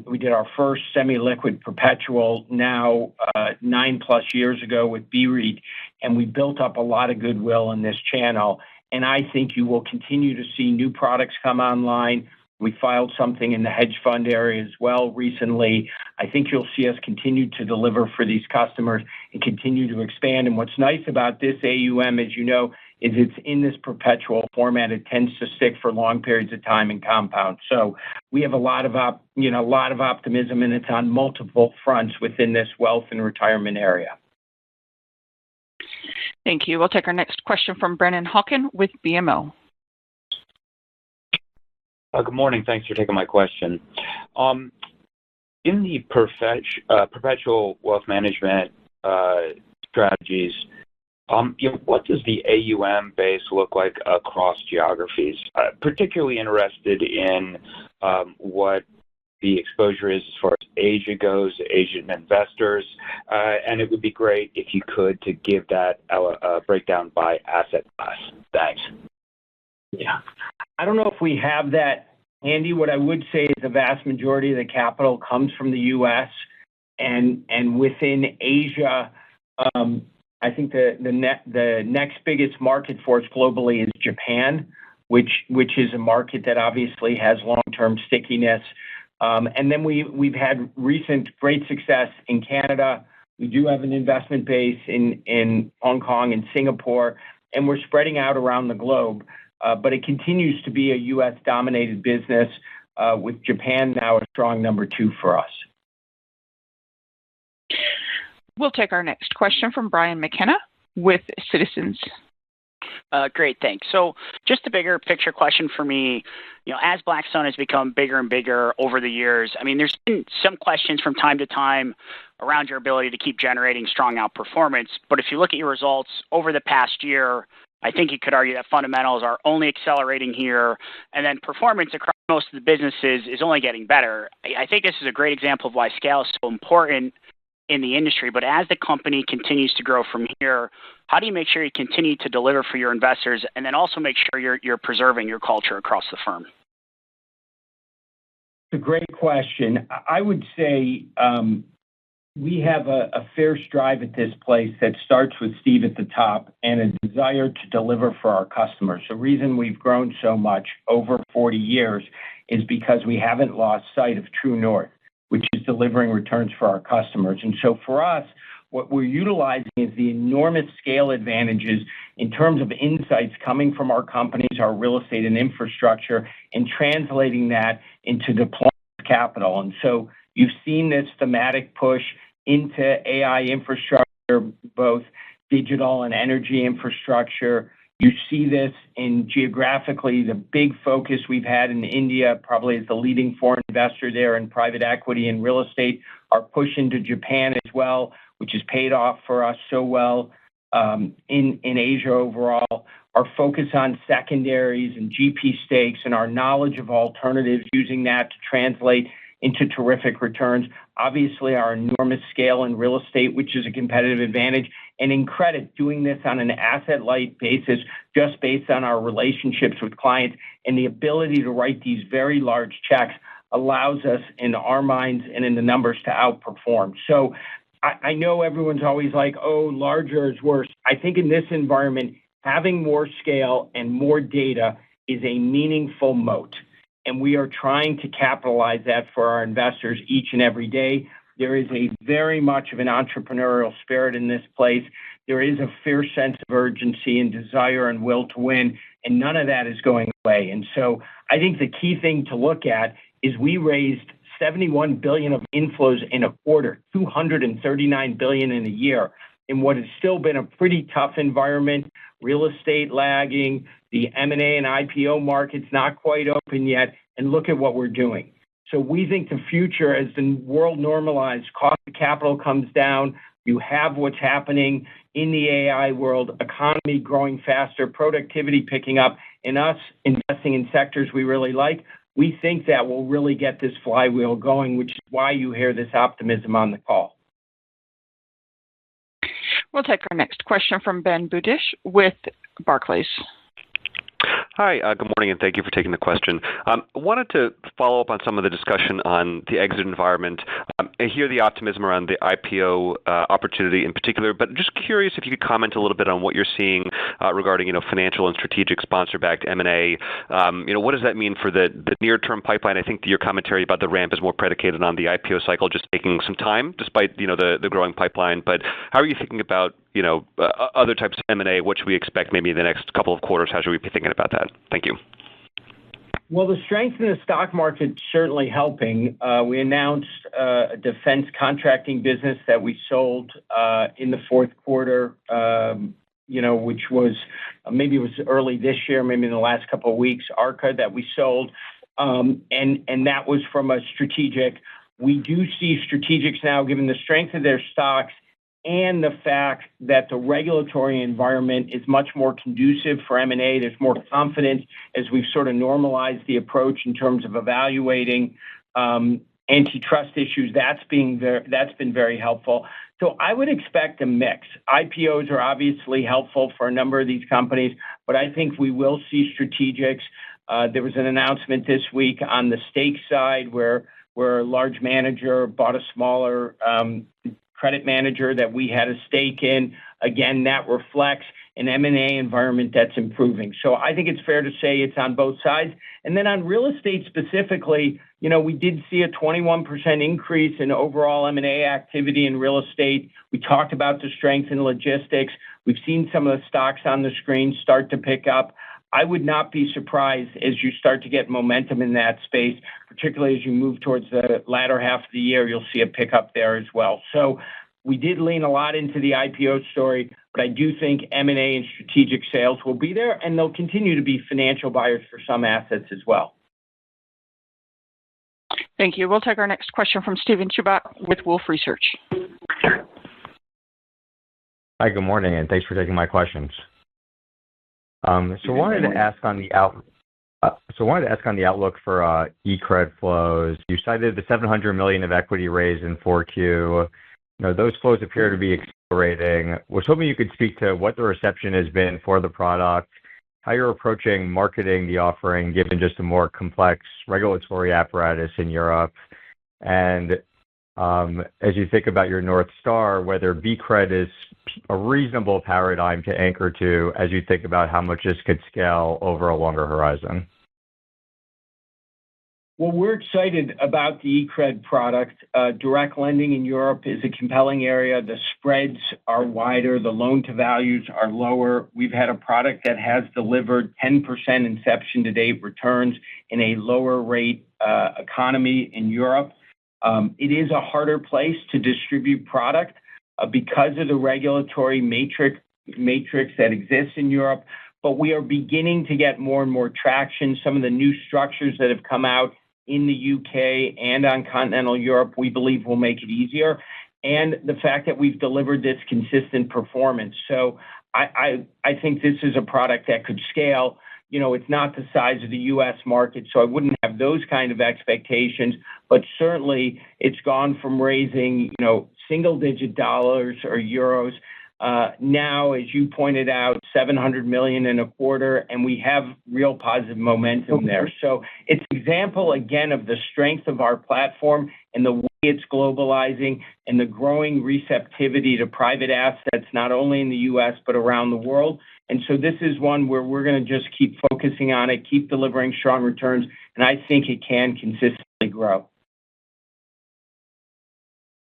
We did our first semi-liquid perpetual now 9+ years ago with BREIT, and we built up a lot of goodwill in this channel. And I think you will continue to see new products come online. We filed something in the hedge fund area as well recently. I think you'll see us continue to deliver for these customers and continue to expand. And what's nice about this AUM, as you know, is it's in this perpetual format. It tends to stick for long periods of time and compound. So we have a lot of optimism, and it's on multiple fronts within this wealth and retirement area. Thank you. We'll take our next question from Brennan Hawken with BMO. Good morning. Thanks for taking my question. In the perpetual wealth management strategies, what does the AUM base look like across geographies? Particularly interested in what the exposure is as far as Asia goes, Asian investors, and it would be great if you could to give that a breakdown by asset class. Thanks. Yeah. I don't know if we have that handy. What I would say is the vast majority of the capital comes from the U.S. and within Asia, I think the next biggest market for us globally is Japan, which is a market that obviously has long-term stickiness. And then we've had recent great success in Canada. We do have an investment base in Hong Kong and Singapore, and we're spreading out around the globe. But it continues to be a U.S.-dominated business, with Japan now a strong number 2 for us. We'll take our next question from Brian McKenna with Citizens. Great, thanks. So just a bigger picture question for me, as Blackstone has become bigger and bigger over the years, I mean, there's been some questions from time to time around your ability to keep generating strong outperformance. But if you look at your results over the past year, I think you could argue that fundamentals are only accelerating here, and then performance across most of the businesses is only getting better. I think this is a great example of why scale is so important in the industry. But as the company continues to grow from here, how do you make sure you continue to deliver for your investors and then also make sure you're preserving your culture across the firm? It's a great question. I would say we have a fierce drive at this place that starts with Steve at the top and a desire to deliver for our customers. The reason we've grown so much over 40 years is because we haven't lost sight of true north, which is delivering returns for our customers. And so for us, what we're utilizing is the enormous scale advantages in terms of insights coming from our companies, our real estate and infrastructure, and translating that into deployment of capital. And so you've seen this thematic push into AI infrastructure, both digital and energy infrastructure. You see this in geographically the big focus we've had in India, probably as the leading foreign investor there in private equity and real estate, our push into Japan as well, which has paid off for us so well in Asia overall. Our focus on secondaries and GP stakes and our knowledge of alternatives, using that to translate into terrific returns. Obviously, our enormous scale in real estate, which is a competitive advantage, and in credit, doing this on an asset-light basis, just based on our relationships with clients, and the ability to write these very large checks allows us, in our minds and in the numbers, to outperform. So I know everyone's always like, oh, larger is worse. I think in this environment, having more scale and more data is a meaningful moat. And we are trying to capitalize that for our investors each and every day. There is a very much of an entrepreneurial spirit in this place. There is a fierce sense of urgency and desire and will to win, and none of that is going away. And so I think the key thing to look at is we raised $71 billion of inflows in a quarter, $239 billion in a year, in what has still been a pretty tough environment, real estate lagging, the M&A and IPO market's not quite open yet, and look at what we're doing. So we think the future, as the world normalizes, cost of capital comes down, you have what's happening in the AI world, economy growing faster, productivity picking up, and us investing in sectors we really like. We think that will really get this flywheel going, which is why you hear this optimism on the call. We'll take our next question from Ben Budish with Barclays. Hi, good morning, and thank you for taking the question. I wanted to follow up on some of the discussion on the exit environment. I hear the optimism around the IPO opportunity in particular, but just curious if you could comment a little bit on what you're seeing regarding, financial and strategic sponsor-backed M&A. What does that mean for the near-term pipeline? I think your commentary about the ramp is more predicated on the IPO cycle just taking some time, despite the growing pipeline. But how are you thinking about other types of M&A? What should we expect maybe in the next couple of quarters? How should we be thinking about that? Thank you. Well, the strength in the stock market is certainly helping. We announced a defense contracting business that we sold in the fourth quarter, which was maybe it was early this year, maybe in the last couple of weeks, ARCA that we sold. And that was from a strategic. We do see strategics now, given the strength of their stocks, and the fact that the regulatory environment is much more conducive for M&A. There's more confidence as we've sort of normalized the approach in terms of evaluating antitrust issues. That's been very helpful. So I would expect a mix. IPOs are obviously helpful for a number of these companies, but I think we will see strategics. There was an announcement this week on the stake side where a large manager bought a smaller credit manager that we had a stake in. Again, that reflects an M&A environment that's improving. So I think it's fair to say it's on both sides. And then on real estate specifically, we did see a 21% increase in overall M&A activity in real estate. We talked about the strength in logistics. We've seen some of the stocks on the screen start to pick up. I would not be surprised as you start to get momentum in that space, particularly as you move towards the latter half of the year, you'll see a pickup there as well. So we did lean a lot into the IPO story, but I do think M&A and strategic sales will be there, and they'll continue to be financial buyers for some assets as well. Thank you. We'll take our next question from Steven Chubak with Wolfe Research. Hi, good morning, and thanks for taking my questions. I wanted to ask on the outlook for eCred flows. You cited the $700 million of equity raised in 4Q. Those flows appear to be accelerating. Was hoping you could speak to what the reception has been for the product, how you're approaching marketing the offering, given just a more complex regulatory apparatus in Europe, and as you think about your North Star, whether BCRED is a reasonable paradigm to anchor to as you think about how much this could scale over a longer horizon. Well, we're excited about the eCred product. Direct lending in Europe is a compelling area. The spreads are wider. The loan to values are lower. We've had a product that has delivered 10% inception to date returns in a lower rate economy in Europe. It is a harder place to distribute product because of the regulatory matrix that exists in Europe, but we are beginning to get more and more traction. Some of the new structures that have come out in the UK and on continental Europe, we believe will make it easier. And the fact that we've delivered this consistent performance. So I think this is a product that could scale. You know, it's not the size of the U.S. market, so I wouldn't have those kind of expectations, but certainly it's gone from raising, single-digit dollars or euros. Now, as you pointed out, $700 million in a quarter, and we have real positive momentum there. So it's an example, again, of the strength of our platform and the way it's globalizing and the growing receptivity to private assets, not only in the U.S., but around the world. And so this is one where we're going to just keep focusing on it, keep delivering strong returns, and I think it can consistently grow.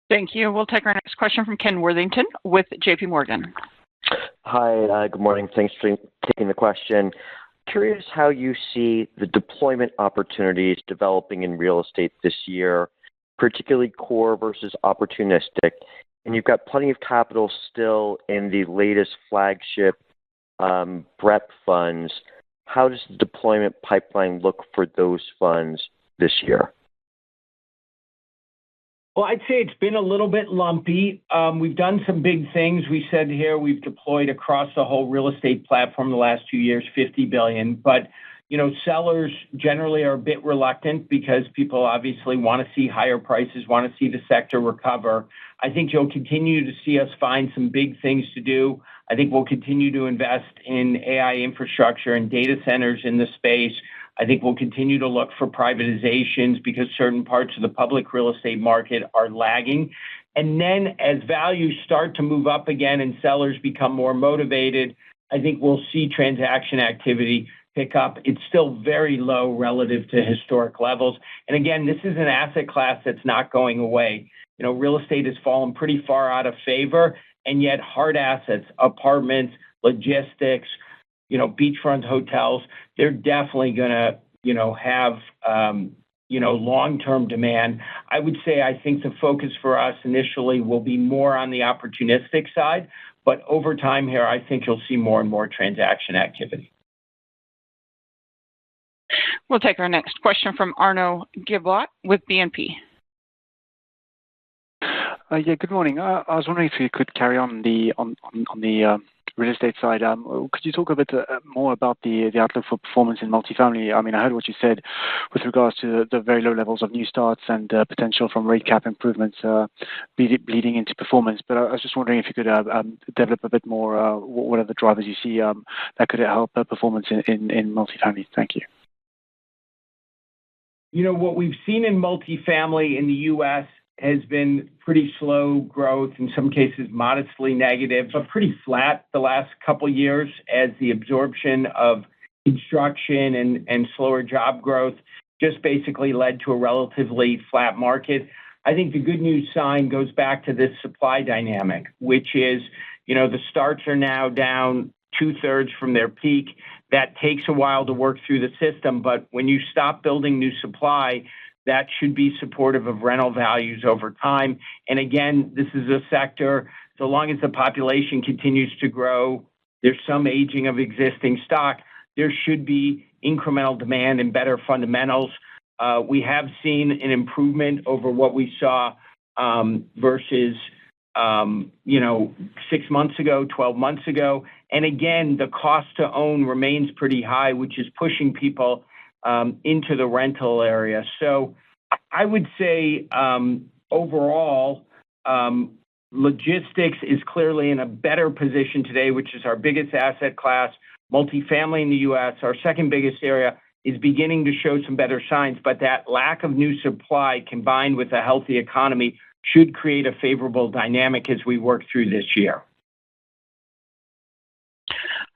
Thank you. We'll take our next question from Ken Worthington with JP Morgan. Hi, good morning. Thanks for taking the question. Curious how you see the deployment opportunities developing in real estate this year, particularly core versus opportunistic. And you've got plenty of capital still in the latest flagship BREP funds. How does the deployment pipeline look for those funds this year? Well, I'd say it's been a little bit lumpy. We've done some big things. We said here we've deployed across the whole real estate platform the last 2 years, $50 billion. But, sellers generally are a bit reluctant because people obviously want to see higher prices, want to see the sector recover. I think you'll continue to see us find some big things to do. I think we'll continue to invest in AI infrastructure and data centers in the space. I think we'll continue to look for privatizations because certain parts of the public real estate market are lagging. And then as values start to move up again and sellers become more motivated, I think we'll see transaction activity pick up. It's still very low relative to historic levels. And again, this is an asset class that's not going away. Real estate has fallen pretty far out of favor, and yet hard assets, apartments, logistics, beachfront hotels, they're definitely going to have, long-term demand. I would say I think the focus for us initially will be more on the opportunistic side, but over time here, I think you'll see more and more transaction activity. We'll take our next question from Arnaud Giblat with BNP. Good morning. I was wondering if you could carry on the real estate side. Could you talk a bit more about the outlook for performance in multifamily? I mean, I heard what you said with regards to the very low levels of new starts and potential from rate cap improvements bleeding into performance. But I was just wondering if you could develop a bit more what are the drivers you see that could help performance in multifamily. Thank you. What we've seen in multifamily in the U.S. has been pretty slow growth, in some cases modestly negative, but pretty flat the last couple of years as the absorption of construction and slower job growth just basically led to a relatively flat market. I think the good news sign goes back to this supply dynamic, which is, the starts are now down 2/3 from their peak. That takes a while to work through the system, but when you stop building new supply, that should be supportive of rental values over time. And again, this is a sector, so long as the population continues to grow, there's some aging of existing stock, there should be incremental demand and better fundamentals. We have seen an improvement over what we saw versus 6 months ago, 12 months ago. And again, the cost to own remains pretty high, which is pushing people into the rental area. So I would say overall, logistics is clearly in a better position today, which is our biggest asset class. Multifamily in the U.S., our second biggest area, is beginning to show some better signs, but that lack of new supply combined with a healthy economy should create a favorable dynamic as we work through this year.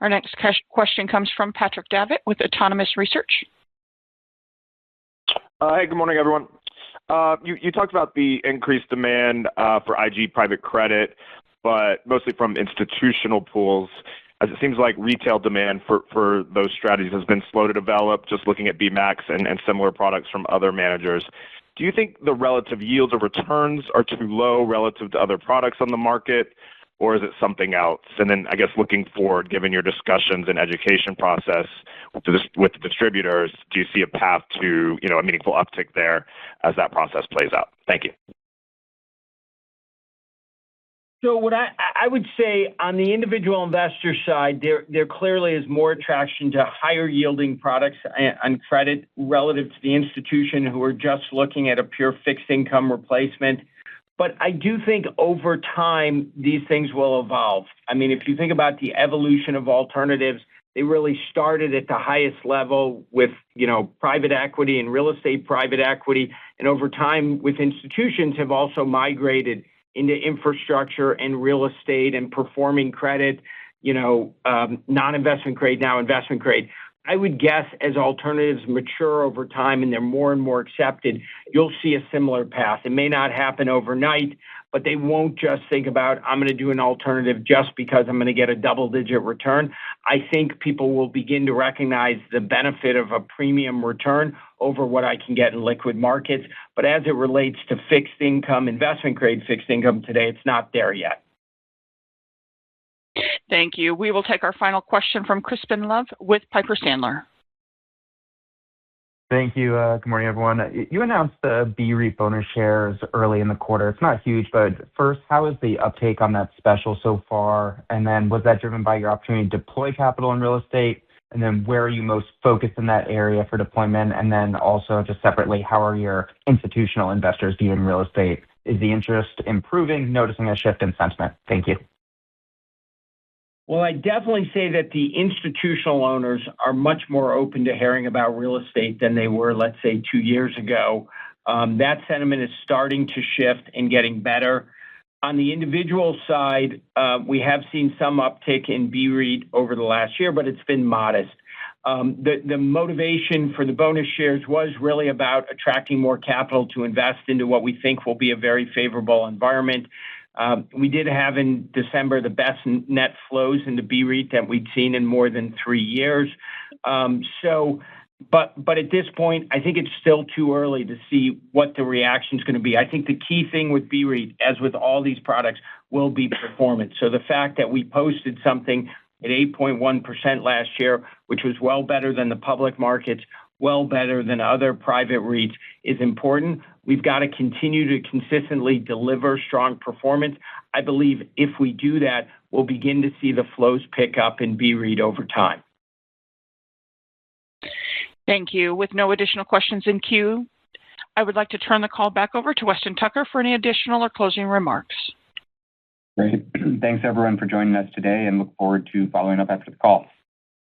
Our next question comes from Patrick Davitt with Autonomous Research. Hey, good morning, everyone. You talked about the increased demand for IG private credit, but mostly from institutional pools, as it seems like retail demand for those strategies has been slow to develop, just looking at BMAX and similar products from other managers. Do you think the relative yields or returns are too low relative to other products on the market, or is it something else? And then I guess looking forward, given your discussions and education process with the distributors, do you see a path to a meaningful uptick there as that process plays out? Thank you. So what I would say on the individual investor side, there clearly is more attraction to higher yielding products on credit relative to the institution who are just looking at a pure fixed income replacement. But I do think over time, these things will evolve. I mean, if you think about the evolution of alternatives, they really started at the highest level with, private equity and real estate private equity. And over time with institutions have also migrated into infrastructure and real estate and performing credit, non-investment grade, now investment grade. I would guess as alternatives mature over time and they're more and more accepted, you'll see a similar path. It may not happen overnight, but they won't just think about, I'm going to do an alternative just because I'm going to get a double-digit return. I think people will begin to recognize the benefit of a premium return over what I can get in liquid markets. But as it relates to fixed income, investment grade fixed income today, it's not there yet. Thank you. We will take our final question from Crispin Love with Piper Sandler. Thank you. Good morning, everyone. You announced the BREIT bonus shares early in the quarter. It's not huge, but first, how is the uptake on that special so far? And then was that driven by your opportunity to deploy capital in real estate? And then where are you most focused in that area for deployment? And then also just separately, how are your institutional investors viewing real estate? Is the interest improving, noticing a shift in sentiment? Thank you. Well, I definitely say that the institutional owners are much more open to hearing about real estate than they were, let's say, 2 years ago. That sentiment is starting to shift and getting better. On the individual side, we have seen some uptick in BREIT over the last year, but it's been modest. The motivation for the bonus shares was really about attracting more capital to invest into what we think will be a very favorable environment. We did have in December the best net flows into BREIT that we'd seen in more than 3 years. But at this point, I think it's still too early to see what the reaction is going to be. I think the key thing with BREIT, as with all these products, will be performance. So the fact that we posted something at 8.1% last year, which was well better than the public markets, well better than other private REITs, is important. We've got to continue to consistently deliver strong performance. I believe if we do that, we'll begin to see the flows pick up in BREIT over time. Thank you. With no additional questions in queue, I would like to turn the call back over to Weston Tucker for any additional or closing remarks. Great. Thanks, everyone, for joining us today, and look forward to following up after the call.